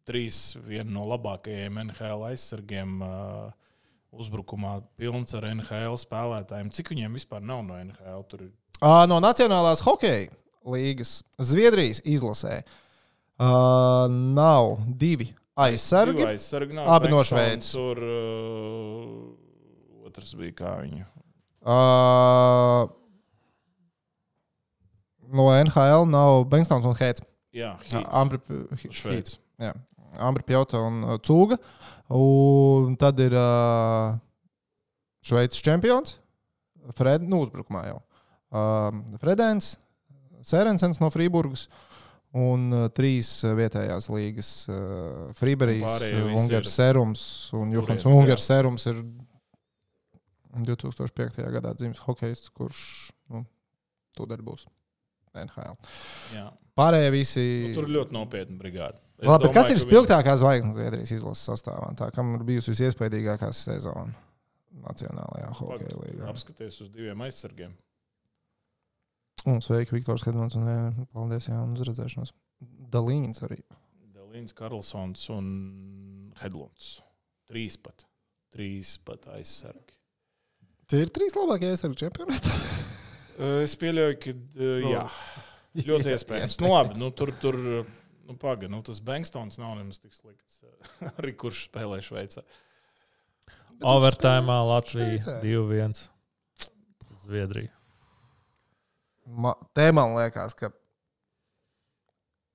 3 viena no labākajiem NHL aizsargiem uzbrukumā pilns ar NHL spēlētājiem. Cik viņiem vispār nav no NHL? Tur ir... No Nacionālās hokeja līgas Zviedrijas izlasē nav 2 aizsargi. Abi no Šveices. Tur otrs bija kā viņu. No NHL nav Bengstons un Heits. Jā, Heits. Jā. Ambri Pjauta un Cūga. Un tad ir Šveices čempions. Uzbrukumā jau. Fredens, Sērensens no Frīburgas un 3 vietējās līgas Frīberijas, Ungars Serums un Juhans. Ungars Serums ir 2005. gadā dzimis hokejists, kurš tūdaļ būs NHL. Jā. Pārējie visi... Tur ļoti nopietna brigāde. Labi, bet kas ir spilgtākā zvaigznes Zviedrijas izlases sastāvā? Tā, kam ir bijusi visiespējīgākā sezona Nacionālajā hokeja līgā? Apskaties uz 2 aizsargiem. Un sveiki, Viktors Hedmans, un paldies, jā, un uz redzēšanos. Dalīns arī. Dalīns, Karlsons un Hedlunds. 3 pat aizsargi. Tie ir 3 labākie aizsargi čempionātā. Es pieļauju, ka jā. Ļoti iespējams. Labi, tur paga, tas Bengstons nav nemaz tik slikts. Arī kurš spēlē Šveicā. Overtājumā Latvija 2-1. Zviedrija. Te man liekas, ka...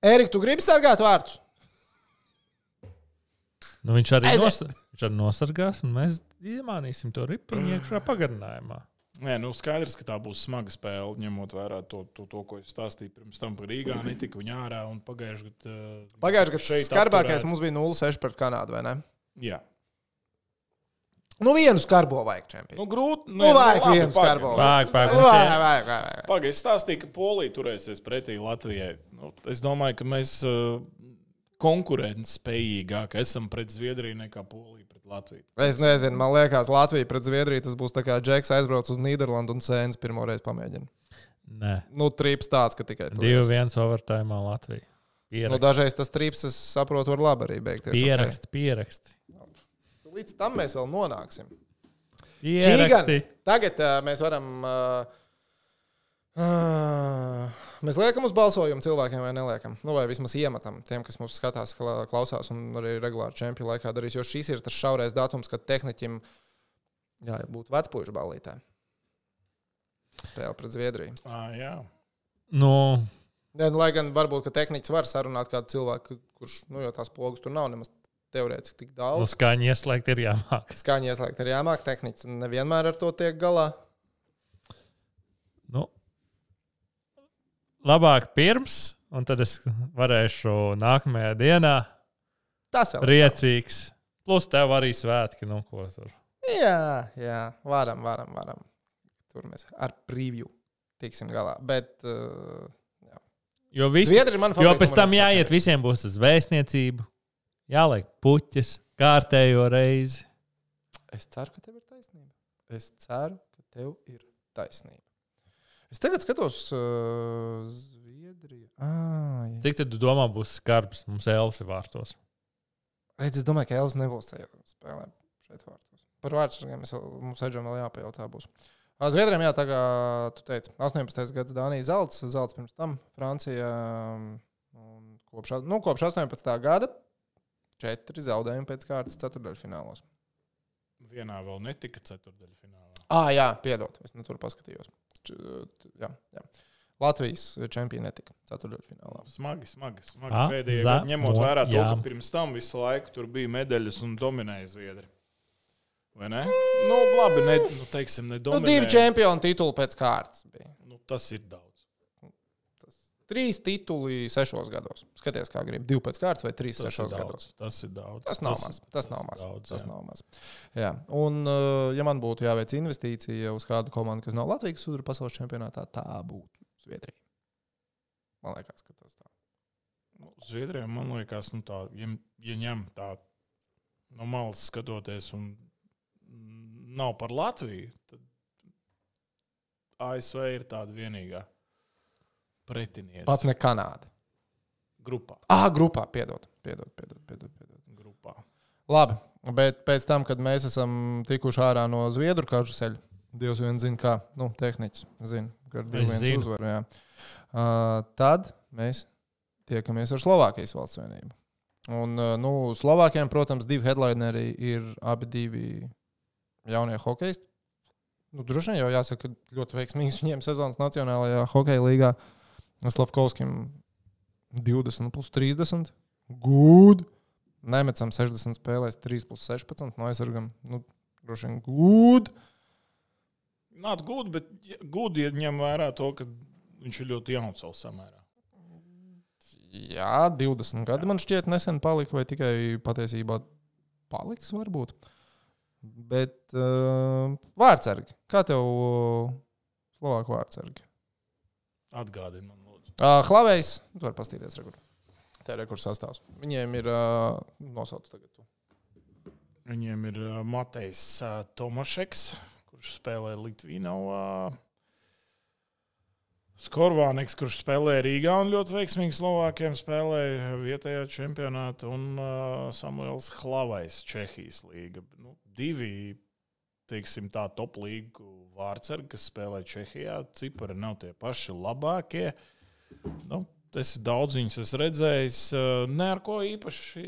Erika, tu gribi sargāt vārtus? Viņš arī nosargās, un mēs iemānīsim to ripiņu iekšā pagarinājumā. Nē, skaidrs, ka tā būs smaga spēle, ņemot vērā to ko es stāstīju pirms tam par Rīgā. Netika viņa ārā, un pagājušajā gadā skarbākais mums bija 0-6 pret Kanādu, vai ne? Jā. Vienu skarbo vajag čempionu. Grūti. Vajag vienu skarbo. Vajag. Pagaid, es stāstīju, ka Polija turēsies pretī Latvijai. Es domāju, ka mēs konkurences spējīgāk esam pret Zviedriju nekā Polija pret Latviju. Es nezinu, man liekas, Latvija pret Zviedriju tas būs tā kā Džeks aizbrauc uz Nīderlandu un Sēns pirmoreiz pamēģina. Nē. Trips tāds, ka tikai 2-1 overtājumā Latvija. Dažreiz tas trips, es saprotu, var labi arī beigties. Pieraksti. Līdz tam mēs vēl nonāksim. Tagad mēs varam... mēs liekam uz balsojumu cilvēkiem vai neliekam? Vai vismaz iemetam tiem, kas mūs skatās, klausās un arī regulāri čempionu laikā darīs, jo šis ir tas šaurais datums, kad tehniķim būtu vecpuišu ballītē. Spēle pret Zviedriju. Jā. Lai gan varbūt, ka tehniķis var sarunāt kādu cilvēku, kurš, jo tās pogas tur nav nemaz teorētiski tik daudz. Skaņu ieslēgt ir jāmāk. Tehniķis nevienmēr ar to tiek galā. Labāk pirms, un tad es varēšu nākamajā dienā priecīgs. Plus tev arī svētki, ko tur. Jā, varam. Tur mēs ar preview tiksim galā. Bet, jo pēc tam jāiet, visiem būs uz vēstniecību. Jāliek puķis kārtējo reizi. Es ceru, ka tev ir taisnība. Es tagad skatos Zviedriju. Cik tad tu domā būs skarbs mums Elsi vārtos? Es domāju, ka Elvis nebūs tajā spēlē šeit vārtos. Par vārdsargiem mums Edžam vēl jāpajautā būs. Zviedriem, tā kā tu teici, 18. gads Dānija zelts pirms tam, Francija kopš 18. gada 4 zaudējumi pēc kārtas ceturdaļfinālos. Vienā vēl netika ceturdaļfinālā. Jā, piedod, es tur paskatījos. Jā. Latvijas čempioni netika ceturdaļfinālā. Smagi. Pēdējie gadi, ņemot vērā to, ka pirms tam visu laiku tur bija medaļas un dominēja Zviedri. Vai ne? Labi, nedominēja. 2 čempionu tituli pēc kārtas bija. Tas ir daudz. 3 tituli 6 gados. Skaties, kā grib. 2 pēc kārtas vai 3 6 gados. Tas ir daudz. Tas nav maz. Jā. Un, ja man būtu jāveic investīcija uz kādu komandu, kas nav Latvijas sudru pasaules čempionātā, tā būtu Zviedrija. Man liekas, ka tas tā. Zviedrijam, man liekas, tā, ja ņem tā no malas skatoties un nav par Latviju, tad ASV ir tāda vienīgā pretiniece. Pat ne Kanāda. Grupā. Grupā, piedod. Grupā. Labi, bet pēc tam, kad mēs esam tikuši ārā no Zviedru kažuseļa, Dievs vien zina, kā, tehniķis zina, ka ar 2-1 uzvaru, jā. Tad mēs tiekamies ar Slovākijas valsts vienību. Un, Slovākiem, protams, 2 headlineri ir abi 2 jaunie hokeisti. Droši vien jau jāsaka, ka ļoti veiksmīgs viņiem sezonas Nacionālajā hokeja līgā. Slavkovskim 20+30. Good. Nemecam 60 spēlēs 3+16. No aizsargam, droši vien good. Not good, bet good, ja ņem vērā to, ka viņš ir ļoti jauns savu samērā. Jā, 20 gadi man šķiet nesen palika, vai tikai patiesībā paliks varbūt. Bet vārdsargi. Kā tev Slovāku vārdsargi? Atgādini man, lūdzu. Hlavejs, tu vari pastīties, tā ir rekurs sastāvs. Viņiem ir nosauc tagad tu. Viņiem ir Matejs Tomašeks, kurš spēlē Litvīnavā. Skorvāniks, kurš spēlē Rīgā un ļoti veiksmīgi Slovākiem spēlē vietējā čempionāta, un Samuels Hlavejs, Čehijas līga. 2, teiksim tā, top līgu vārdsargi, kas spēlē Čehijā. Cipari nav tie paši labākie. Es daudz viņus esmu redzējis. Ne ar ko īpaši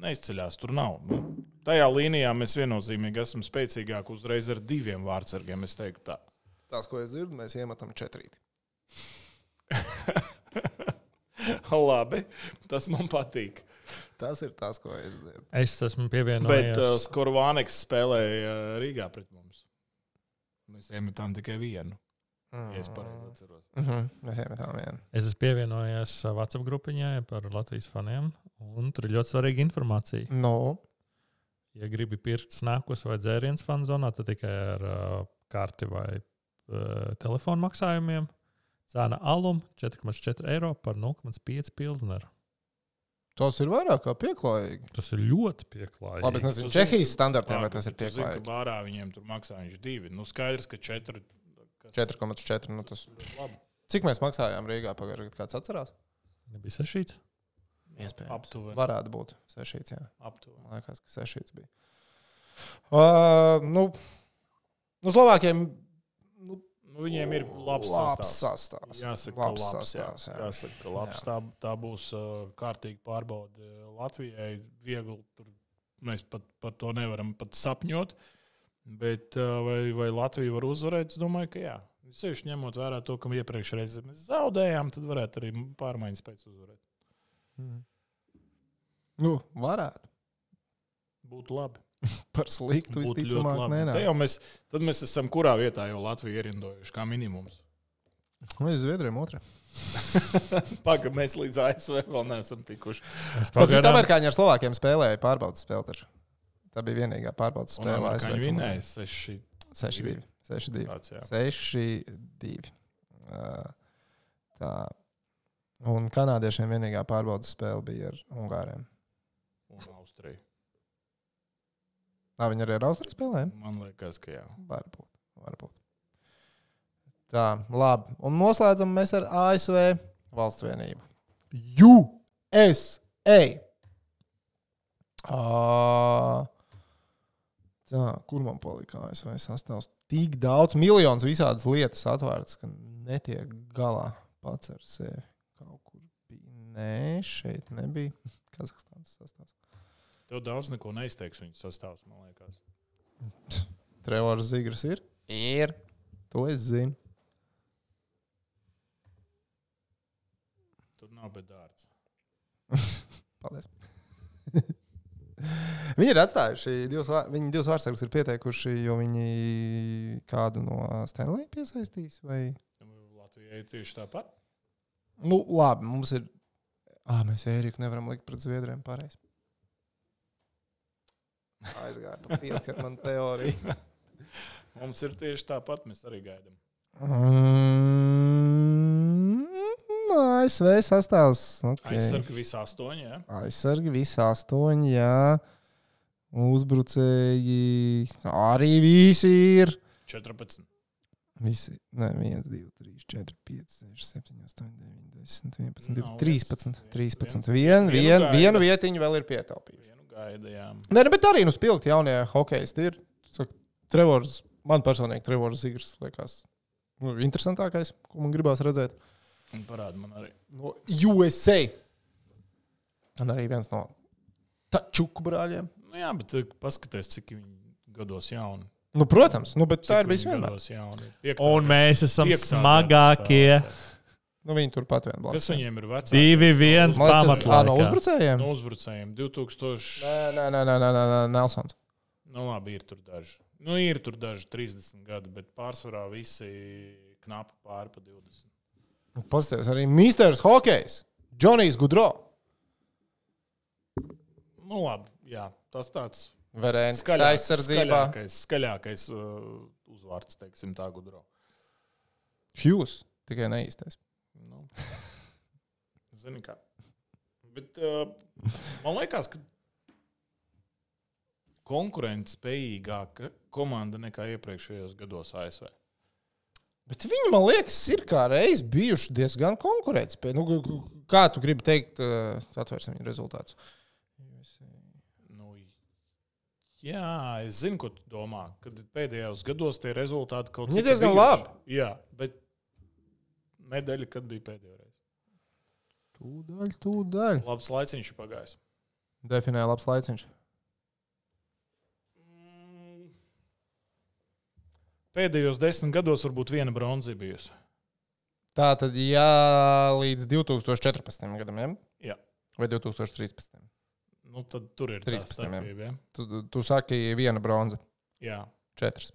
neizceļās. Tur nav. Tajā līnijā mēs viennozīmīgi esam spēcīgāki uzreiz ar 2 vārdsargiem, es teiktu tā. Tās, ko es dzirdu, mēs iemetam 4. Labi, tas man patīk. Tas ir tas, ko es dzirdu. Es esmu pievienojies. Bet Skorvāniks spēlēja Rīgā pret mums. Mēs iemetām tikai 1. Ja es pareizi atceros. Mēs iemetām 1. Es esmu pievienojies WhatsApp grupiņai par Latvijas faniem, un tur ir ļoti svarīga informācija. Ja gribi pirkt snakus vai dzēriens fanzonā, tad tikai ar karti vai telefonu maksājumiem. Cena alum 4,4 eiro par 0,5 pilsneru. Tas ir vairāk kā pieklājīgi. Tas ir ļoti pieklājīgi. Labi, es nezinu, Čehijas standartiem, vai tas ir pieklājīgi. pieklājīgi. Zinu, ka bārā viņiem tur maksā viņš 2. Skaidrs, ka 4. 4,4. Tas labi. Cik mēs maksājām Rīgā pagājušajā gadā? Kāds atcerās? Nebija 6. Iespējams. Aptuveni. Varētu būt 6, jā. Aptuveni. Man liekas, ka 6 bija. Slovākiem viņiem ir labs sastāvs. Jāsaka, ka labs. Tā būs kārtīgi pārbaude Latvijai. Viegli tur mēs pat par to nevaram pat sapņot. Bet vai Latvija var uzvarēt? Es domāju, ka jā. Sevišķi ņemot vērā to, ka iepriekšreiz mēs zaudējām, tad varētu arī pārmaiņas pēc uzvarēt. Varētu. Būtu labi. Par sliktu visticamāk nenāk. Tad mēs esam kurā vietā jau Latviju ierindojuši kā minimums. Mēs Zviedriem 2. Paga, mēs līdz ASV vēl neesam tikuši. Tāpēc amerikāņi ar Slovākiem spēlēja pārbaudas spēli taču. Tā bija vienīgā pārbaudas spēle. Un amerikāņi vinēja 6-2. 6-2. Tā. Un kanādiešiem vienīgā pārbaudas spēle bija ar Ungāriem. Un Austriju. Viņi arī ar Austriju spēlēja? Man liekas, ka jā. Varbūt. Tā, labi. Un noslēdzam mēs ar ASV valsts vienību. USA! Tā, kur man palika ASV sastāvs? Tik daudz, miljonus visādas lietas atvērtas, ka netiek galā pats ar sevi. Kaut kur bija. Nē, šeit nebija. Kazahstānas sastāvs. Tev daudz neko neizteiks viņu sastāvs, man liekas. Trevors Zigrs ir? Ir. To es zinu. Tur nav bedārds. Paldies. Viņi ir atstājuši, viņi divus vārdsargus ir pieteikuši, jo viņi kādu no Stanley piesaistīs, vai? Latvijai tieši tāpat? Nu, labi, mums ir... mēs Ēriku nevaram likt pret Zviedriem pareizi. Aizgāja pat pieskar man teoriju. Mums ir tieši tāpat, mēs arī gaidām. ASV sastāvs. Okay. Aizsargi visi 8, jā? Aizsargi visi 8, jā. Uzbrucēji arī visi ir. 14. Visi, ne, 1, 2, 3, 4, 5, 6, 7, 8, 9, 10, 11, 12, 13. Vienu vietiņu vēl ir pietelpījuši. Vienu gaida, jā. Nē, bet arī spilgti jaunie hokeisti ir. Trevors, man personīgi Trevors Zigrs liekas interesantākais, ko man gribās redzēt. Un parāda man arī. No USA. Un arī viens no Tačuku brāļiem. Nu jā, bet paskaties, cik viņi gados jauni. Nu, protams, bet Cik tā ir bijis viņi vienmēr. gados jauni. Un mēs esam Piektā smagākie. Nu, viņi turpat vien blakus. Kas viņiem ir vecāki? 2-1 pamatlaikā. No uzbrucējiem? No uzbrucējiem. 2000. Nē, Nelsons. Nu labi, ir tur daži. Nu, ir tur daži 30 gadi, bet pārsvarā visi knapi pāri pa 20. Pasties, arī Misters Hokejs. Džonijs Gudro. Nu labi, jā. Tas tāds Verēns aizsardzībā. Skaļākais uzvārds, teiksim tā, Gudro. Hughes. Tikai neīstais. Nu, zini kā. Bet man liekas, ka konkurentspējīgāka komanda nekā iepriekšējos gados ASV. Bet viņi, man liekas, ir kā reiz bijuši diezgan konkurētspējīgi. Nu, kā tu gribi teikt, atvērsim viņu rezultātus? Nu, jā, es zinu, ko tu domā. Kad pēdējos gados tie rezultāti kaut Viņi diezgan labi. Jā, bet medaļa, kad bija pēdējo reizi? Tūdaļ. Labs laiciņš pagājis. Definēja labs laiciņš. Pēdējos 10 gados varbūt viena bronza bijusi. Tā tad, jā, līdz 2014. gadam, ja? Jā. Vai 2013. Nu, tad tur ir 13, tā starpība, ja? Tu saki viena bronza. Jā. 4.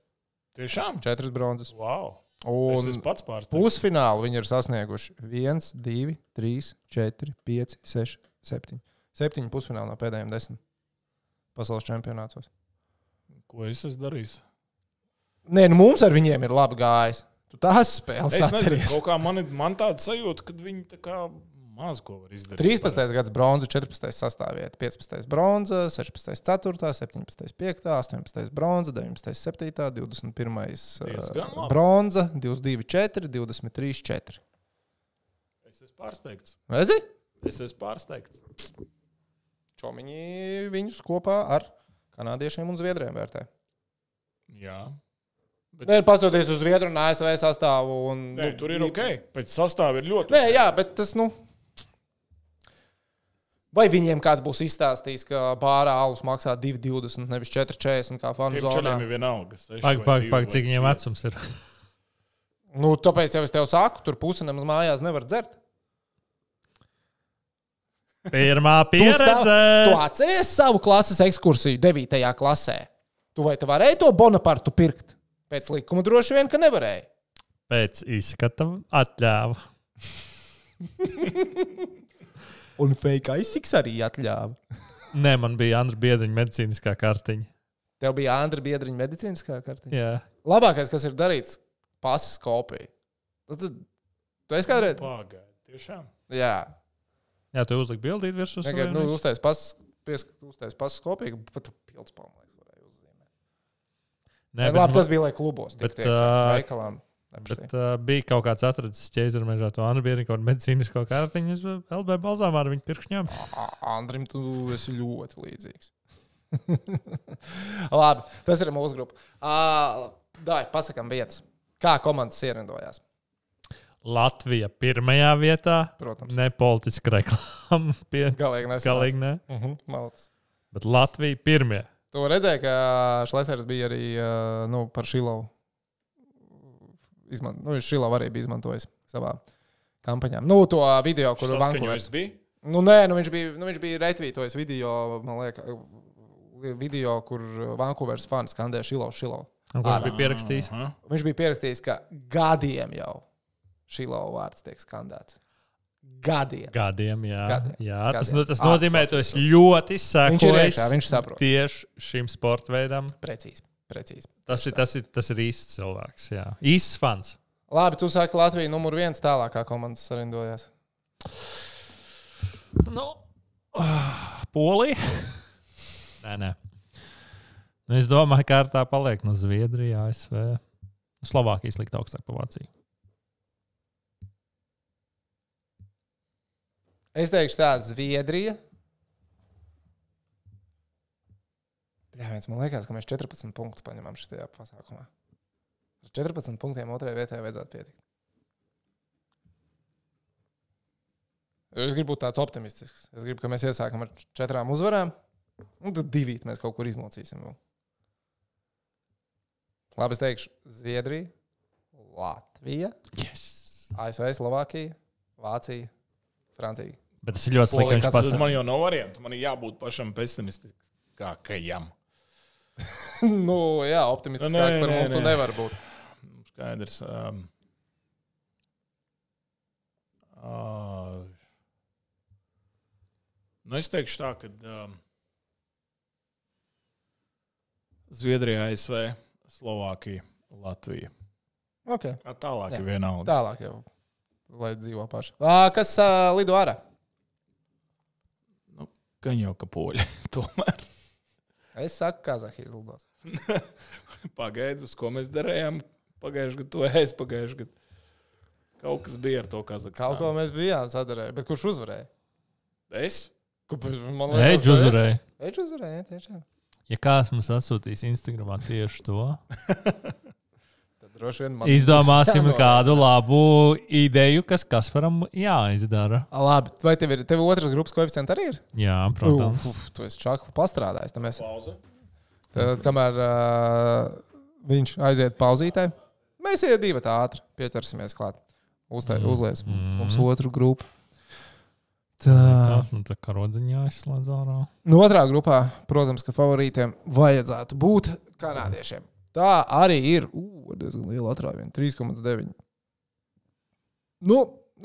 Tiešām? 4 bronzas. Wow. Un Es pats pārsteigts. pusfinālu viņi ir sasnieguši 1, 2, 3, 4, 5, 6, 7. 7 pusfināli no pēdējiem 10 pasaules čempionātos. Ko es esmu darījis? Nē, nu mums ar viņiem ir labi gājis. Tu tās spēles Es nezinu, atceries. kaut kā man tāda sajūta, ka viņi tā kā maz ko var izdarīt. 13. gads bronza, 14. sastāvvieta, 15. bronza, 16. 4., 17. 5., 18. bronza, 19. 7., 21. Diezgan labi. bronza, 22. 4, 23. 4. Es esmu pārsteigts. Redzi? Es esmu pārsteigts. Čomiņi viņus kopā ar kanādiešiem un zviedriem vērtē. Jā. Nē, pastoties uz Zviedru un ASV sastāvu. Un, Nē, tur ir ok. Pēc sastāva ir ļoti. Nē, jā, bet tas, vai viņiem kāds būs izstāstījis, ka bārā alus maksā 2,20, nevis 4,40 kā fanu Tiem zonā? čaļiem ir vienalga. Pag, cik viņiem vecums ir? Nu, tāpēc jau es tev saku, tur pusi nemaz mājās nevar dzert. Pirmā pieredze. Tu atceries savu klases ekskursiju 9. klasē? Tu vai tu varēji to Bonapartu pirkt? Pēc likuma droši vien, ka nevarēja. Pēc izskata atļāva. Un fake aizsiks arī atļāva. Nē, man bija Andra Biedriņa medicīniskā kartiņa. Tev bija Andra Biedriņa medicīniskā kartiņa? Jā. Labākais, kas ir darīts, pasas kopija. Tu esi kādreiz? Pagaid, tiešām. Jā. Jā, tu uzliki bildīt virsū. Vienkārši, uztais pasas kopiju, pat pildspalmu varēja uzzīmēt. Nē, Labi, tas bija, lai klubos. bet, Veikalām. Bet bija kaut kāds atradzis ķēzermežā to Anabieru, kaut kādu medicīnisko kārtiņu. Es LB balzāmā ar viņu pirkšņām. Andrim, tu esi ļoti līdzīgs. Labi, tas ir mūsu grupa. Dai, pasakam vietas. Kā komandas ierindojās? Latvija pirmajā vietā. Protams. Ne politiska reklāma. Galīgi ne. Malts. Bet Latvija pirmie. Tu redzēji, ka Šlesers bija arī par Šilovu. Šilovu arī bija izmantojis savā kampaņā. To video, kur Vankūveris bija? Viņš bija retvītojis video, man liekas, video, kur Vankūveris fani skandēja Šilovu. Viņš bija pierakstījis? Viņš bija pierakstījis, ka gadiem jau Šilovu vārds tiek skandēts. Gadiem, jā. Gadiem. Tas nozīmē, ka tu esi ļoti sekojis. Viņš saprot. Tieši šim sporta veidam. Precīzi. Tas ir īsts cilvēks, jā. Īsts fans. Labi, tu saki Latvija numur 1 tālākā komandas sarindojās. Polija? Nē. Es domāju, ka tā paliek no Zviedrija, ASV. Slovākijas likt augstāk pa Vāciju. Es teikšu tā, Zviedrija. Man liekas, ka mēs 14 punktus paņemam šajā pasākumā. Ar 14 punktiem otrajā vietā vajadzētu pietikt. Es gribu būt tāds optimistisks. Es gribu, ka mēs iesākam ar 4 uzvarām, un tad 2 mēs kaut kur izmocīsim. Labi, es teikšu Zviedrija, Latvija, ASV, Slovākija, Vācija, Francija. Bet tas ir ļoti slikti, ka viņš pasaka. Man jau nav variantu. Man ir jābūt pašam pesimistiskākajam. Jā, optimistiskāks par mums tu nevar būt. Skaidrs. Es teikšu tā, ka Zviedrija, ASV, Slovākija, Latvija. Okay. Tālāk ir vienalga. Tālāk jau, lai dzīvo paši. Kas lido ārā? Gan jau ka poļi, tomēr. Es saku, Kazahijas lidos. Pagaidzi, uz ko mēs darējām pagājušajā gadā. Kaut kas bija ar to Kazahstānu. Kaut ko mēs bijām sadarējuši, bet kurš uzvarēja? Es? Edž uzvarēja. Edž uzvarēja, tiešām. Ja kāds mums atsūtīs Instagramā tieši to, izdomāsim kādu labu ideju, kas Kasparam jāizdara. Labi, vai tev otras grupas koeficienti arī ir? Jā, protams. Tu esi čakli pastrādājis. Pauze. Tad, kamēr viņš aiziet pauzītē, mēs iet 2 ātri pieķersimies klāt. Uzlies mums otru grupu. Tās man tā karodziņā aizslēdz ārā. Otrā grupā, protams, ka favorītiem vajadzētu būt kanādiešiem. Tā arī ir diezgan liela atrāviena, 3,9.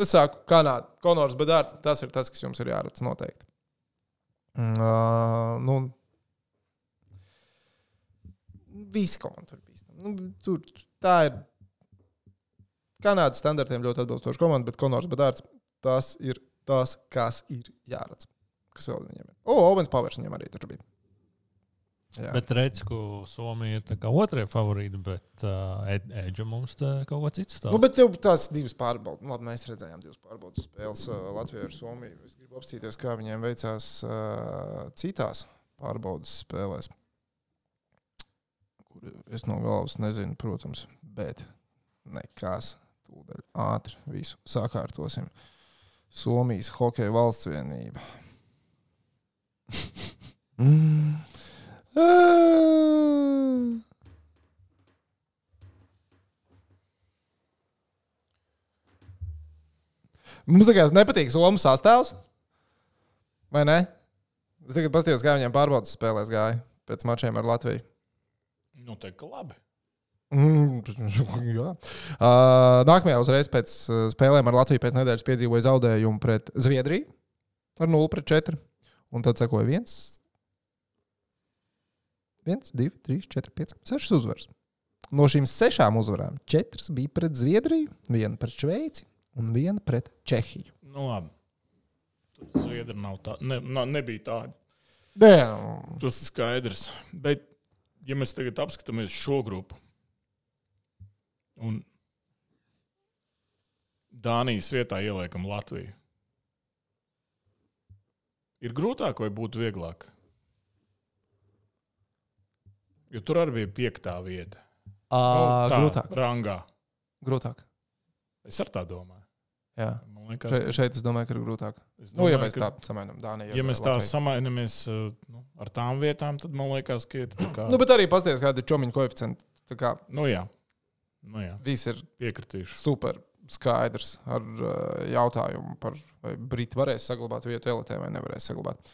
Es saku, Kanāda, Konors Bedārds, tas ir tas, kas jums ir jāredz noteikti. Visi komandi tur bīstam. Tā ir Kanādas standartiem ļoti atbilstoša komanda, bet Konors Bedārds, tas ir tas, kas ir jāredz. Kas vēl viņiem ir? Owens Powers viņiem arī taču bija. Jā. Bet redz, ka Somija ir tā kā otrie favorīti, bet Edža mums tā kaut ko cits stāv. Bet tev tās 2 pārbaudas. Labi, mēs redzējām 2 pārbaudas spēles Latvijā ar Somiju. Es gribu apstīties, kā viņiem veicās citās pārbaudas spēlēs. Kur es no galvas nezinu, protams, bet nekas. Tūdaļ ātri visu sakārtosim. Somijas hokeja valsts vienība. Mums tagad nepatīk Somu sastāvs? Vai ne? Es tagad paskatījos, kā viņiem pārbaudas spēlēs gāja pēc mačiem ar Latviju. Teik, ka labi. Jā. Nākamajā uzreiz pēc spēlēm ar Latviju pēc nedēļas piedzīvoja zaudējumu pret Zviedriju ar 0-4. Un tad sekoja 1, 2, 3, 4, 5, 6 uzvaras. No šīm 6 uzvarām 4 bija pret Zviedriju, 1 pret Šveici un 1 pret Čehiju. Labi. Tur Zviedri nav tā. Nebija tādi. Tas ir skaidrs. Bet, ja mēs tagad apskatāmies šo grupu un Dānijas vietā ieliekam Latviju. Ir grūtāk vai būtu vieglāk? Jo tur arī bija 5. vieta. Grūtāk. Rangā. Grūtāk. Es ar tā domāju. Jā. Man liekas, Šeit es domāju, ka ir grūtāk. domāju, Ja mēs tā samainām Dāniju. Ja mēs tā samainamies ar tām vietām, tad man liekas, ka ir tā kā... Bet arī pasties, kāda ir čomiņu koeficienti. Tā kā Jā. viss ir Piekritīšu. super skaidrs ar jautājumu par, vai Briti varēs saglabāt vietu elitē vai nevarēs saglabāt.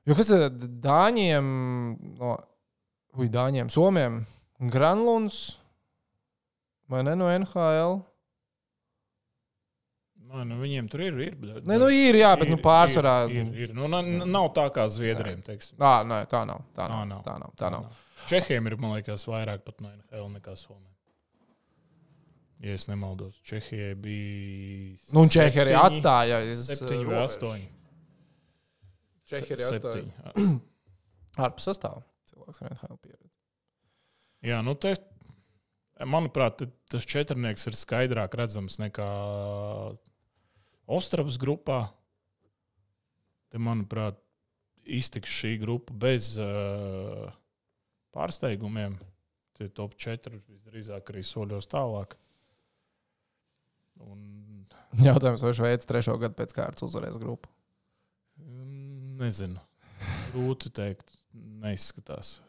Jo kas ir Dāņiem, Dāņiem, Somiem, Granlunds vai ne no NHL? Viņiem tur ir. Ir, jā, bet pārsvarā... Ir. Nav tā kā Zviedriem, teiksim. Nē, tā nav. Čehiem ir, man liekas, vairāk pat no NHL nekā Somiem. Ja es nemaldos, Čehijai bija... Čehija arī atstāja. 7 vai 8. Čehija arī atstāja. Ārpus sastāvu. Cilvēks ar NHL pieredzi. Jā, manuprāt, tas četrnieks ir skaidrāk redzams nekā Ostravas grupā. Te, manuprāt, iztiks šī grupa bez pārsteigumiem. Tie top 4 visdrīzāk arī soļos tālāk. Jautājums, vai Šveice 3. gadu pēc kārtas uzvarēs grupu? Nezinu. Grūti teikt. Neizskatās.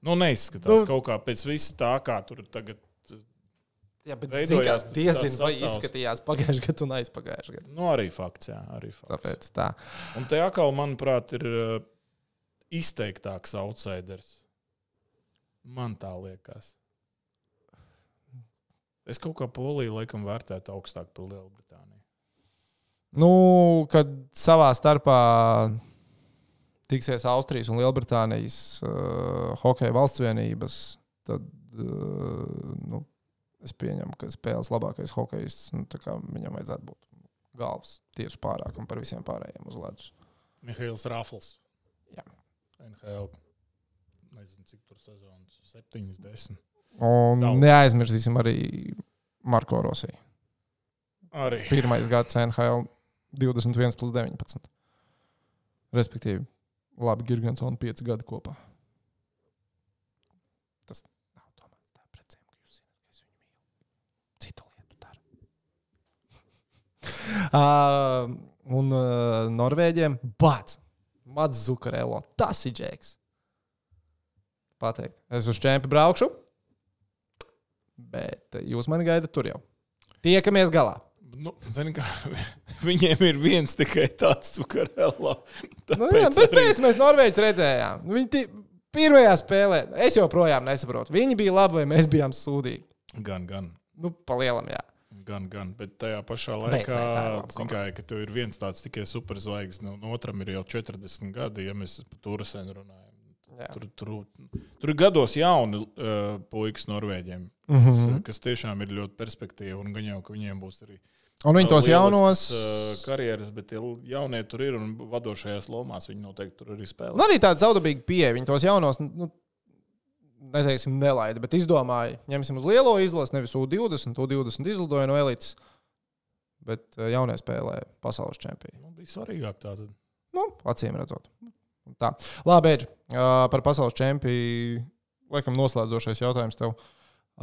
Neizskatās kaut kā pēc visa tā, kā tur tagad jā, bet veidojās. Diezin, vai izskatījās pagājušajā gadā un aizpagājušajā gadā. Arī fakts, jā. Arī fakts. Tāpēc tā. Un te atkal, manuprāt, ir izteiktāks outsiders. Man tā liekas. Es kaut kā Poliju laikam vērtētu augstāk par Lielbritāniju. Kad savā starpā tiksies Austrijas un Lielbritānijas hokeja valsts vienības, tad es pieņemu, ka spēles labākais hokejists, viņam vajadzētu būt galvas tiesu pārākam par visiem pārējiem uz ledus. Mihails Rafls. Jā. NHL. Nezinu, cik tur sezonas. 7, 10. Un neaizmirsīsim arī Marko Rosī. Arī. 1. gads NHL 21+19. Respektīvi, labi, Girgensona 5 gadi kopā. Tas nav domāts tā pret zem, ka jūs zināt, ka es viņu mīlu. Citu lietu dara. Un Norvēģiem Mats Zukarelo. Tas ir džeks. Pateikt. Es uz čempi braukšu, bet jūs mani gaidat tur jau. Tiekamies galā. Zini kā, viņiem ir viens tikai tāds Zukarelo. Bet pēc mēs Norvēģis redzējām. Viņi pirmajā spēlē, es joprojām nesaprotu. Viņi bija labi vai mēs bijām sūdīgi? Gan. Pa lielam, jā. Gan, bet tajā pašā laikā, ka tev ir viens tāds tikai superzvaigznes, un otram ir jau 40 gadi, ja mēs par Turasenu runājam. Tur ir gados jauni puikas Norvēģiem, kas tiešām ir ļoti perspektīvi, un gan jau, ka viņiem būs arī un viņi tos jaunos karjeras, bet tie jaunie tur ir, un vadošajās lomās viņi noteikti tur arī spēlē. Un arī tāda zaudabīga pieeja. Viņi tos jaunos, neteiksim, nelaida, bet izdomāja, ņemsim uz lielo izlasi, nevis U20, U20 izlidoja no elites, bet jaunie spēlē pasaules čempioni. Bija svarīgāk tā tad. Acīm redzot. Tā. Labi, Edži, par pasaules čempionu, laikam noslēdzošais jautājums tev.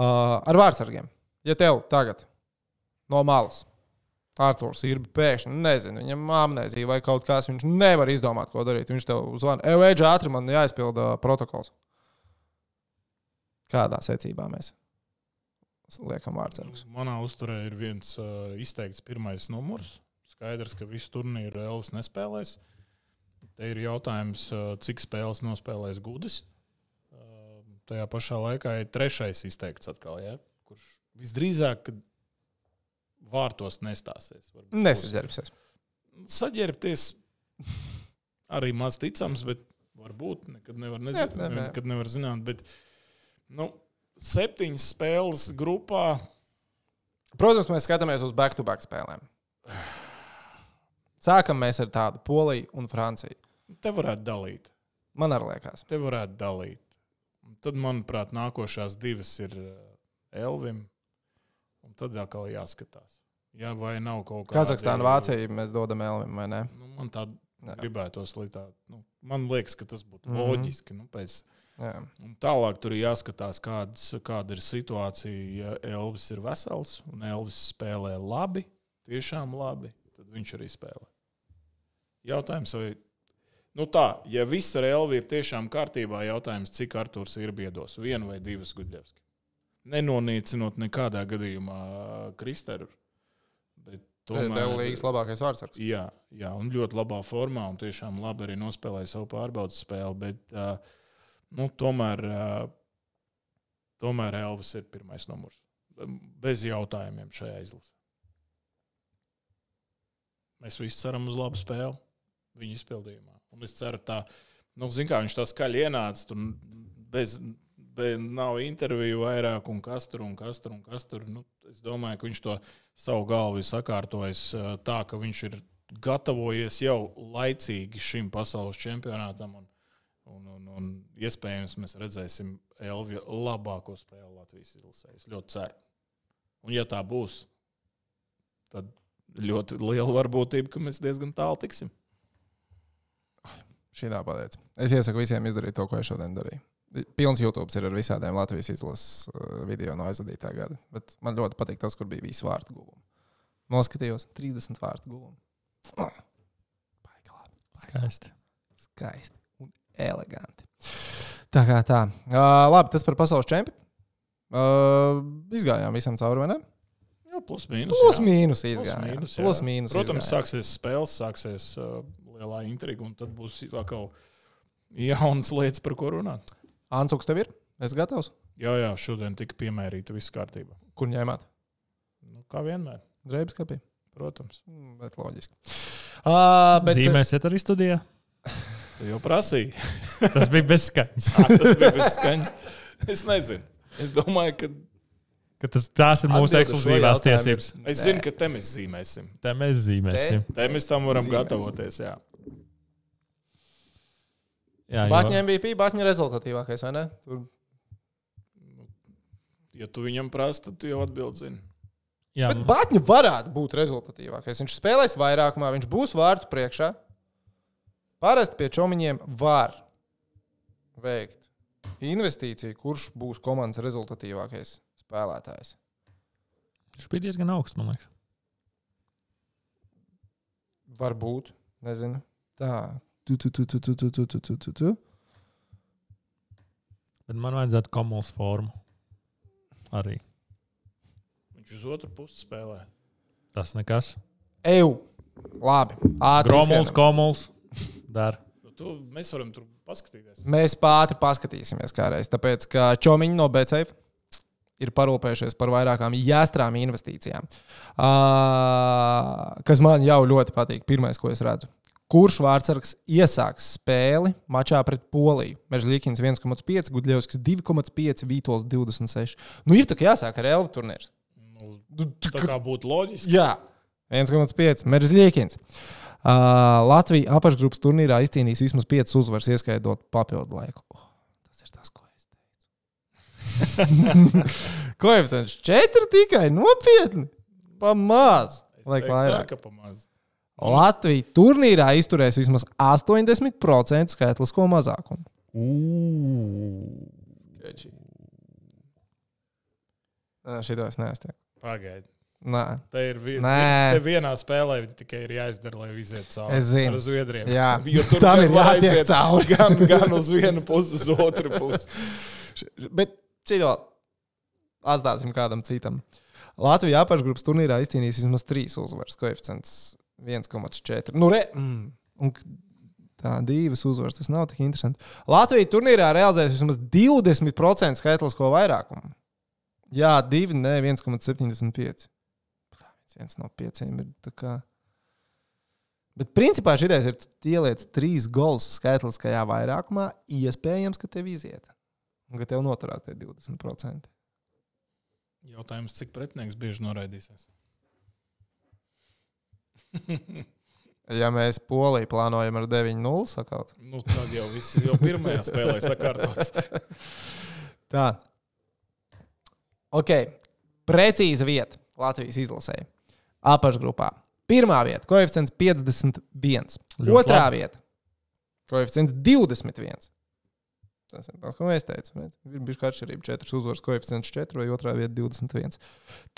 Ar vārdsargiem. Ja tev tagad no malas Arturs ir pēkšņi, nezinu, viņam amnēzija vai kaut kas, viņš nevar izdomāt, ko darīt. Viņš tev zvana, Edži, ātri man jāizpilda protokols. Kādā secībā mēs liekam vārdsargus? Manā uzturē ir viens izteikts pirmais numurs. Skaidrs, ka visu turnīru Elvis nespēlēs. Te ir jautājums, cik spēles nospēlēs Gudis. Tajā pašā laikā ir trešais izteikts atkal, ja? Kurš visdrīzāk, kad vārtos nestāsies. Nesaģērbsies. Saģērbties arī maz ticams, bet varbūt nekad nevar zināt. Bet, 7 spēles grupā. Protams, mēs skatāmies uz back-to-back spēlēm. Sākam mēs ar tādu Poliju un Franciju. Te varētu dalīt. Man arī liekas. Te varētu dalīt. Tad, manuprāt, nākošās 2 ir Elvim. Un tad atkal jāskatās. Jā, vai nav kaut kā. Kazahstāna, Vācija mēs dodam Elvim, vai ne? Nu, man tā gribētos lietāt. Nu, man liekas, ka tas būtu loģiski. Nu, pēc... Un tālāk tur ir jāskatās, kāda ir situācija. Ja Elvis ir vesels un Elvis spēlē labi, tiešām labi, tad viņš arī spēlē. Jautājums, vai... Nu tā, ja viss ar Elvi ir tiešām kārtībā, jautājums, cik Arturs ir biedos? 1 vai 2 Gudļevski. Nenonīcinot nekādā gadījumā Kristeru. Bet tomēr... Tev līgas labākais vārdsargs. Jā, un ļoti labā formā un tiešām labi arī nospēlēja savu pārbaudas spēli, bet... tomēr Elvis ir pirmais numurs. Bez jautājumiem šajā izlasē. Mēs visi ceram uz labu spēli viņa izpildījumā. Un es ceru tā, kā viņš tā skaļi ienāca, tur nav interviju vairāk un kas tur. Es domāju, ka viņš to savu galvu ir sakārtojis tā, ka viņš ir gatavojies jau laicīgi šim pasaules čempionātam un iespējams mēs redzēsim Elvija labāko spēli Latvijas izlasē. Es ļoti ceru. Un ja tā būs, tad ļoti liela varbūtība, ka mēs diezgan tālu tiksim. Šitā pateic. Es iesaku visiem izdarīt to, ko es šodien darīju. Pilns YouTube ir ar visādiem Latvijas izlases video no aizvadītā gada. Bet man ļoti patīk tas, kur bija visi vārtu guvumi. Noskatījos 30 vārtu guvumu. Skaisti. Eleganti. Tā kā tā. Labi, tas par pasaules čempi. Izgājām visam cauri, vai ne? Jā, plus mīnus. Plus mīnus izgājām. Plus mīnus Protams, izgājām. sāksies spēles, sāksies lielā intriga, un tad būs atkal jaunas lietas, par ko runāt. Ancuks tev ir? Es gatavs? Jā, šodien tika piemērīta viss kārtībā. Kur ņēmāt? Nu, kā vienmēr. Drēbes kapī? Protams. Bet loģiski. Zīmēsiet arī studijā? Tu jau prasīji. Tas bija bez skaņas. Tas bija bez skaņas. Es nezinu. Es domāju, ka tās ir mūsu ekskluzīvās tiesības. Es zinu, ka te mēs zīmēsim. Te mēs tam varam gatavoties, jā. Baķņa MVP, Baķņa rezultatīvākais, vai ne? Ja tu viņam prasi, tad tu jau atbildi zini. Jā, bet Baķņa varētu būt rezultatīvākais. Viņš spēlēs vairākumā, viņš būs vārtu priekšā. Parasti pie čomiņiem var veikt investīciju, kurš būs komandas rezultatīvākais spēlētājs. Viņš bija diezgan augsts, man liekas. Varbūt, nezinu. Tā. Bet man vajadzētu Komuls formu. Arī. Viņš uz otru pusi spēlē. Tas nekas. Labi. Gromuls, Komuls. Dar. Mēs varam tur paskatīties. Mēs pātri paskatīsimies kādreiz, tāpēc, ka čomiņi no BCF ir parūpējušies par vairākām jāstrām investīcijām. Kas man jau ļoti patīk. Pirmais, ko es redzu. Kurš vārdsargs iesāks spēli mačā pret Poliju? Mežļikins 1,5, Gudļevskis 2,5, Vītols 26. Ir tā, ka jāsāk ar Elvi turnīrs. Tā kā būtu loģiski. Jā, 1,5, Mežļikins. Latvija apakšgrupas turnīrā izcīnīs vismaz 5 uzvaras, ieskaitot papildu laiku. Tas ir tas, ko es teicu. Koeficients 4 tikai nopietni. Pamaz. Laik vairāk. Latvija turnīrā izturēs vismaz 80% skaitlisko mazākumu. Šito es neesmu. Pagaidi. Nē. Te ir vienā spēlē tikai ir jāizdara, lai iziet cauri. Es zinu. Ar Zviedriem. Jā, tam ir jātiek cauri. Gan uz vienu pusi, uz otru pusi. Bet šito atstāsim kādam citam. Latvija apakšgrupas turnīrā izcīnīs vismaz 3 uzvaras. Koeficients 1,4. Un tā 2 uzvaras, tas nav tik interesanti. Latvija turnīrā realizēs vismaz 20% skaitlisko vairākumu. Jā, 2, ne 1,75. 1 no 5 ir tā kā. Bet principā šitais ir, tu ieliec 3 gols skaitliskajā vairākumā, iespējams, ka tev iziet. Un ka tev noturās tie 20%. Jautājums, cik pretinieks bieži noraidīsies? Ja mēs Poliju plānojam ar 9-0 sakaut. Tad jau viss jau pirmajā spēlē sakārtots. Tā. Ok. Precīza vieta Latvijas izlasē. apakšgrupā. Pirmā vieta, koeficients 51. Ļoti Otrā labi. vieta, koeficients 21. Tas ir tas, ko mēs teicām. Ir bijuši atšķirība 4 uzvaras, koeficients 4 vai otrā vieta 21.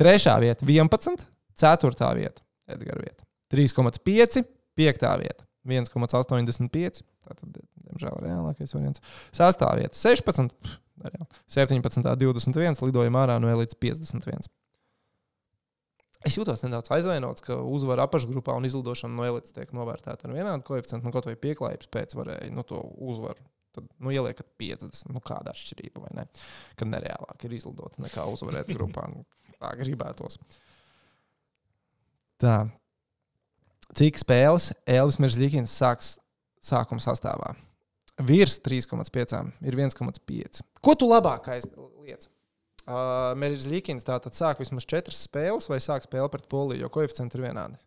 Trešā vieta 11, ceturtā vieta Edgara vieta 3,5, piektā vieta 1,85. Tātad, diemžēl, reālākais variants. Sastā vieta 16, 17, 21, lidojuma ārā no elites 51. Es jūtos nedaudz aizvainots, ka uzvara apakšgrupā un izlidošana no elites tiek novērtēta ar vienādu koeficientu. Kaut vai pieklājības pēc varēja to uzvaru. Tad ieliekat 50. Kāda atšķirība, vai ne? Kad nereālāk ir izlidot nekā uzvarēt grupā. Tā gribētos. Tā. Cik spēles Elvis Meržļikins sākuma sastāvā? Virs 3,5 ir 1,5. Ko tu labākais liec? Meržļikins tātad sāk vismaz 4 spēles vai sāk spēli pret Poliju, jo koeficienti ir vienādi?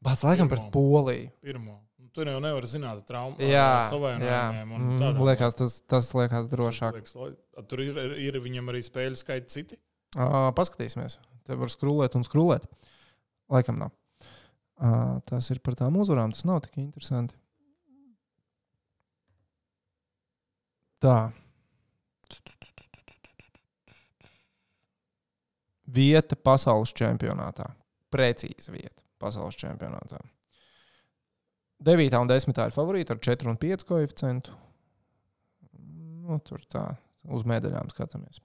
Bāc, laikam pret Poliju. Pirmo. Tur jau nevar zināt traumu. Liekas, tas liekas drošāk. Tur ir viņam arī spēļu skaiti citi? Paskatīsimies. Te var skrūlēt un skrūlēt. Laikam nav. Tas ir par tām uzvarām. Tas nav tik interesanti. Tā. Vieta pasaules čempionātā. Precīzi vieta pasaules čempionātā. 9. un 10. ir favorīti ar 4 un 5 koeficientu. Tur tā. Uz medaļām skatāmies.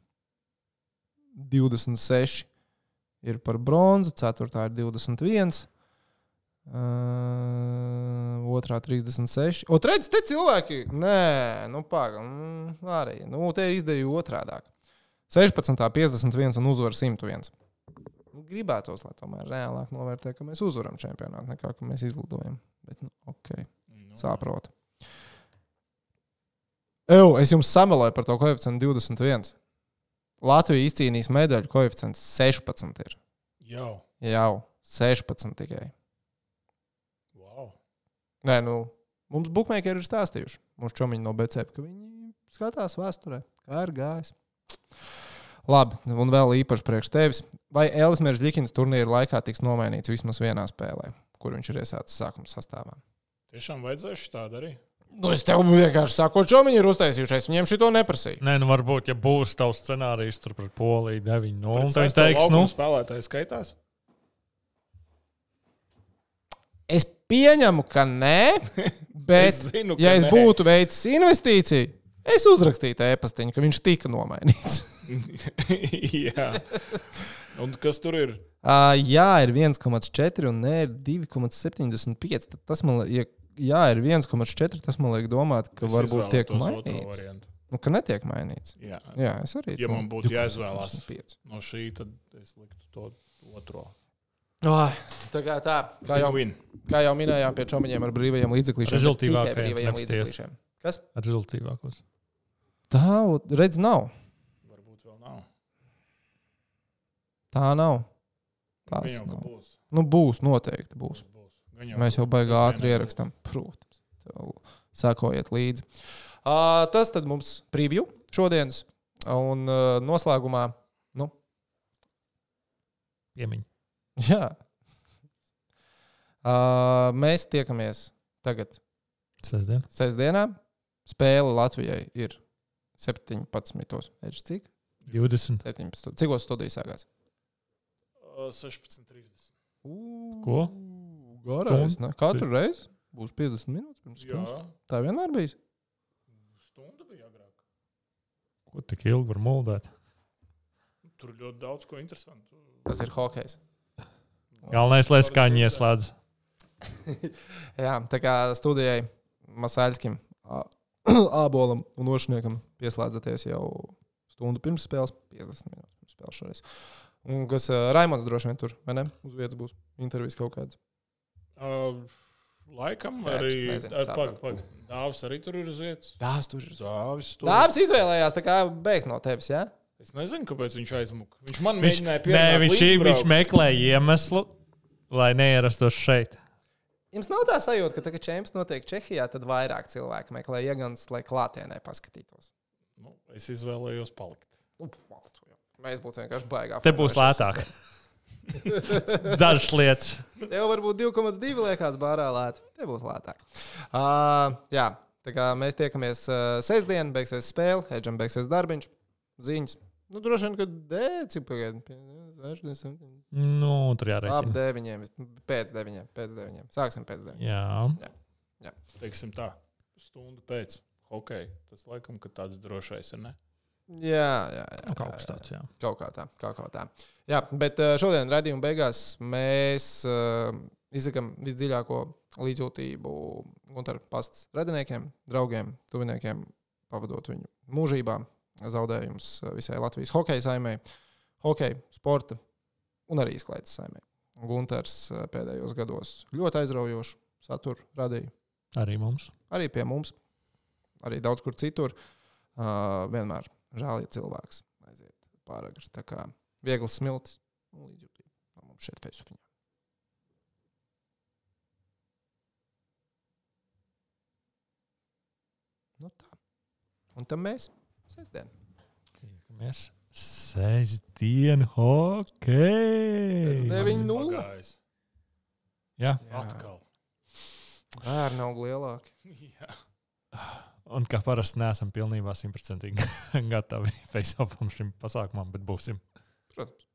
26 ir par bronzu, 4. ir 21. Otrā 36. Redz, te cilvēki. Nē, arī. Te ir izdarīju otrādāk. 16. 51 un uzvar 101. Gribētos, lai tomēr reālāk novērtē, ka mēs uzvaram čempionātu, nekā ka mēs izlidojam. Bet, ok, saprotu. Es jums sameloju par to koeficientu 21. Latvija izcīnīs medaļu, koeficients 16 ir. Jau 16 tikai. Nē, mums bookmakeri ir stāstījuši. Mums čomiņi no BCP, ka viņi skatās vēsturē, kā ir gājis. Labi, un vēl īpaši priekš tevis. Vai Elvis Meržļikins turnīra laikā tiks nomainīts vismaz vienā spēlē, kur viņš ir iesācis sākuma sastāvā? Tiešām vajadzējuši tādu arī? Es tev vienkārši saku, ko čomiņi ir uztaisījušies. Viņiem šito neprasīja. Nē, varbūt, ja būs tavs scenārijs tur par Poliju 9-0, tad teiks, spēlētājs skaitās? Es pieņemu, ka nē, bet, es būtu veicis investīciju, es uzrakstītu e-pastiņu, ka viņš tika nomainīts. Jā. Un kas tur ir? Jā, ir 1,4 un nē, ir 2,75. Tas man liekas, jā, ir 1,4. Tas man liekas domāt, ka varbūt tiek mainīts. Ka netiek mainīts. Jā, es arī. Ja man būtu jāizvēlās no šī, tad es liktu to otro. Kā jau minējām, pie čomiņiem ar brīvajiem līdzeklīšiem. Rezultīvākajiem. Kas? Ar rezultīvākos. Tā, redz, nav. Varbūt vēl nav. Tā nav. Tās nav. Būs, noteikti būs. Mēs jau baigi ātri ierakstam. Protams. Sākojiet līdzi. Tas tad mums preview šodienas. Un noslēgumā, Piemiņ. Jā. Mēs tiekamies tagad sestdienā. Spēle Latvijai ir 17. Cik? 20. 17. Cikos studijas sākās? 16:30. Ko? Garais, ne? Katru reizi būs 50 minūtes pirms stundas. Jā. Tā vienmēr bijis? Stunda bija agrāk. Ko tik ilgi var muldēt? Tur ļoti daudz ko interesantu. Tas ir hokejs. Galvenais, lai skaņi ieslēdz. Jā, tā kā studijai Masaļskim, Ābolam un Ošniekam pieslēdzaties jau stundu pirms spēles, 50 minūtes pirms spēles šoreiz. Un kas Raimonds droši vien tur, vai ne? Uz vietas būs intervijas kaut kāds. Laikam arī. Dāvis arī tur ir uz vietas. Dāvis tur ir uz vietas. Dāvis izvēlējās tā kā beigt no tevis, jā? Es nezinu, kāpēc viņš aizmuka. Viņš man mēģināja pierunāt viņš meklēja iemeslu, lai neierastos šeit. Jums nav tā sajūta, ka tagad čempions notiek Čehijā, tad vairāk cilvēku meklē iegans, lai klātienē paskatītos? Nu, es izvēlējos palikt. Mēs būtu vienkārši baigā. Te būs lētāk. Dažas lietas. Tev varbūt 2,2 liekas bārā lēti. Te būs lētāk. Jā, tā kā mēs tiekamies sestdien, beigsies spēle, Edžam beigsies darbiņš, ziņas. Nu, droši vien, ka cik pagaid? 60. Nu, tur Ap jārēķina. 9. Pēc 9. Sāksim pēc 9. Jā. Teiksim tā, stundu pēc hokeja. Tas laikam, ka tāds drošais ir, ne? Jā. Kaut kas tāds, jā. Kaut kā tā. Jā, bet šodien raidījuma beigās mēs izsakam visdziļāko līdzjūtību Gunter Pasts radiniekiem, draugiem, tuviniekiem, pavadot viņu mūžībā. Zaudējums visai Latvijas hokeja saimē, hokeja, sporta un arī izklaides saimē. Gunters pēdējos gados ļoti aizraujošu saturu radīja. Arī mums. Arī pie mums, arī daudz kur citur. Vienmēr žēl, ja cilvēks aiziet pāragri. Tā kā viegls smiltis un līdzjūtība no mums šeit Facebookā. Nu tā. Un tam mēs sestdien. Tiekamies sestdien hokej. 9-0. Pagājis. Jā. Atkal. Bērni nav lielāki. Jā. Un kā parasti neesam pilnībā 100% gatavi face-offam šim pasākumam, bet būsim. Protams.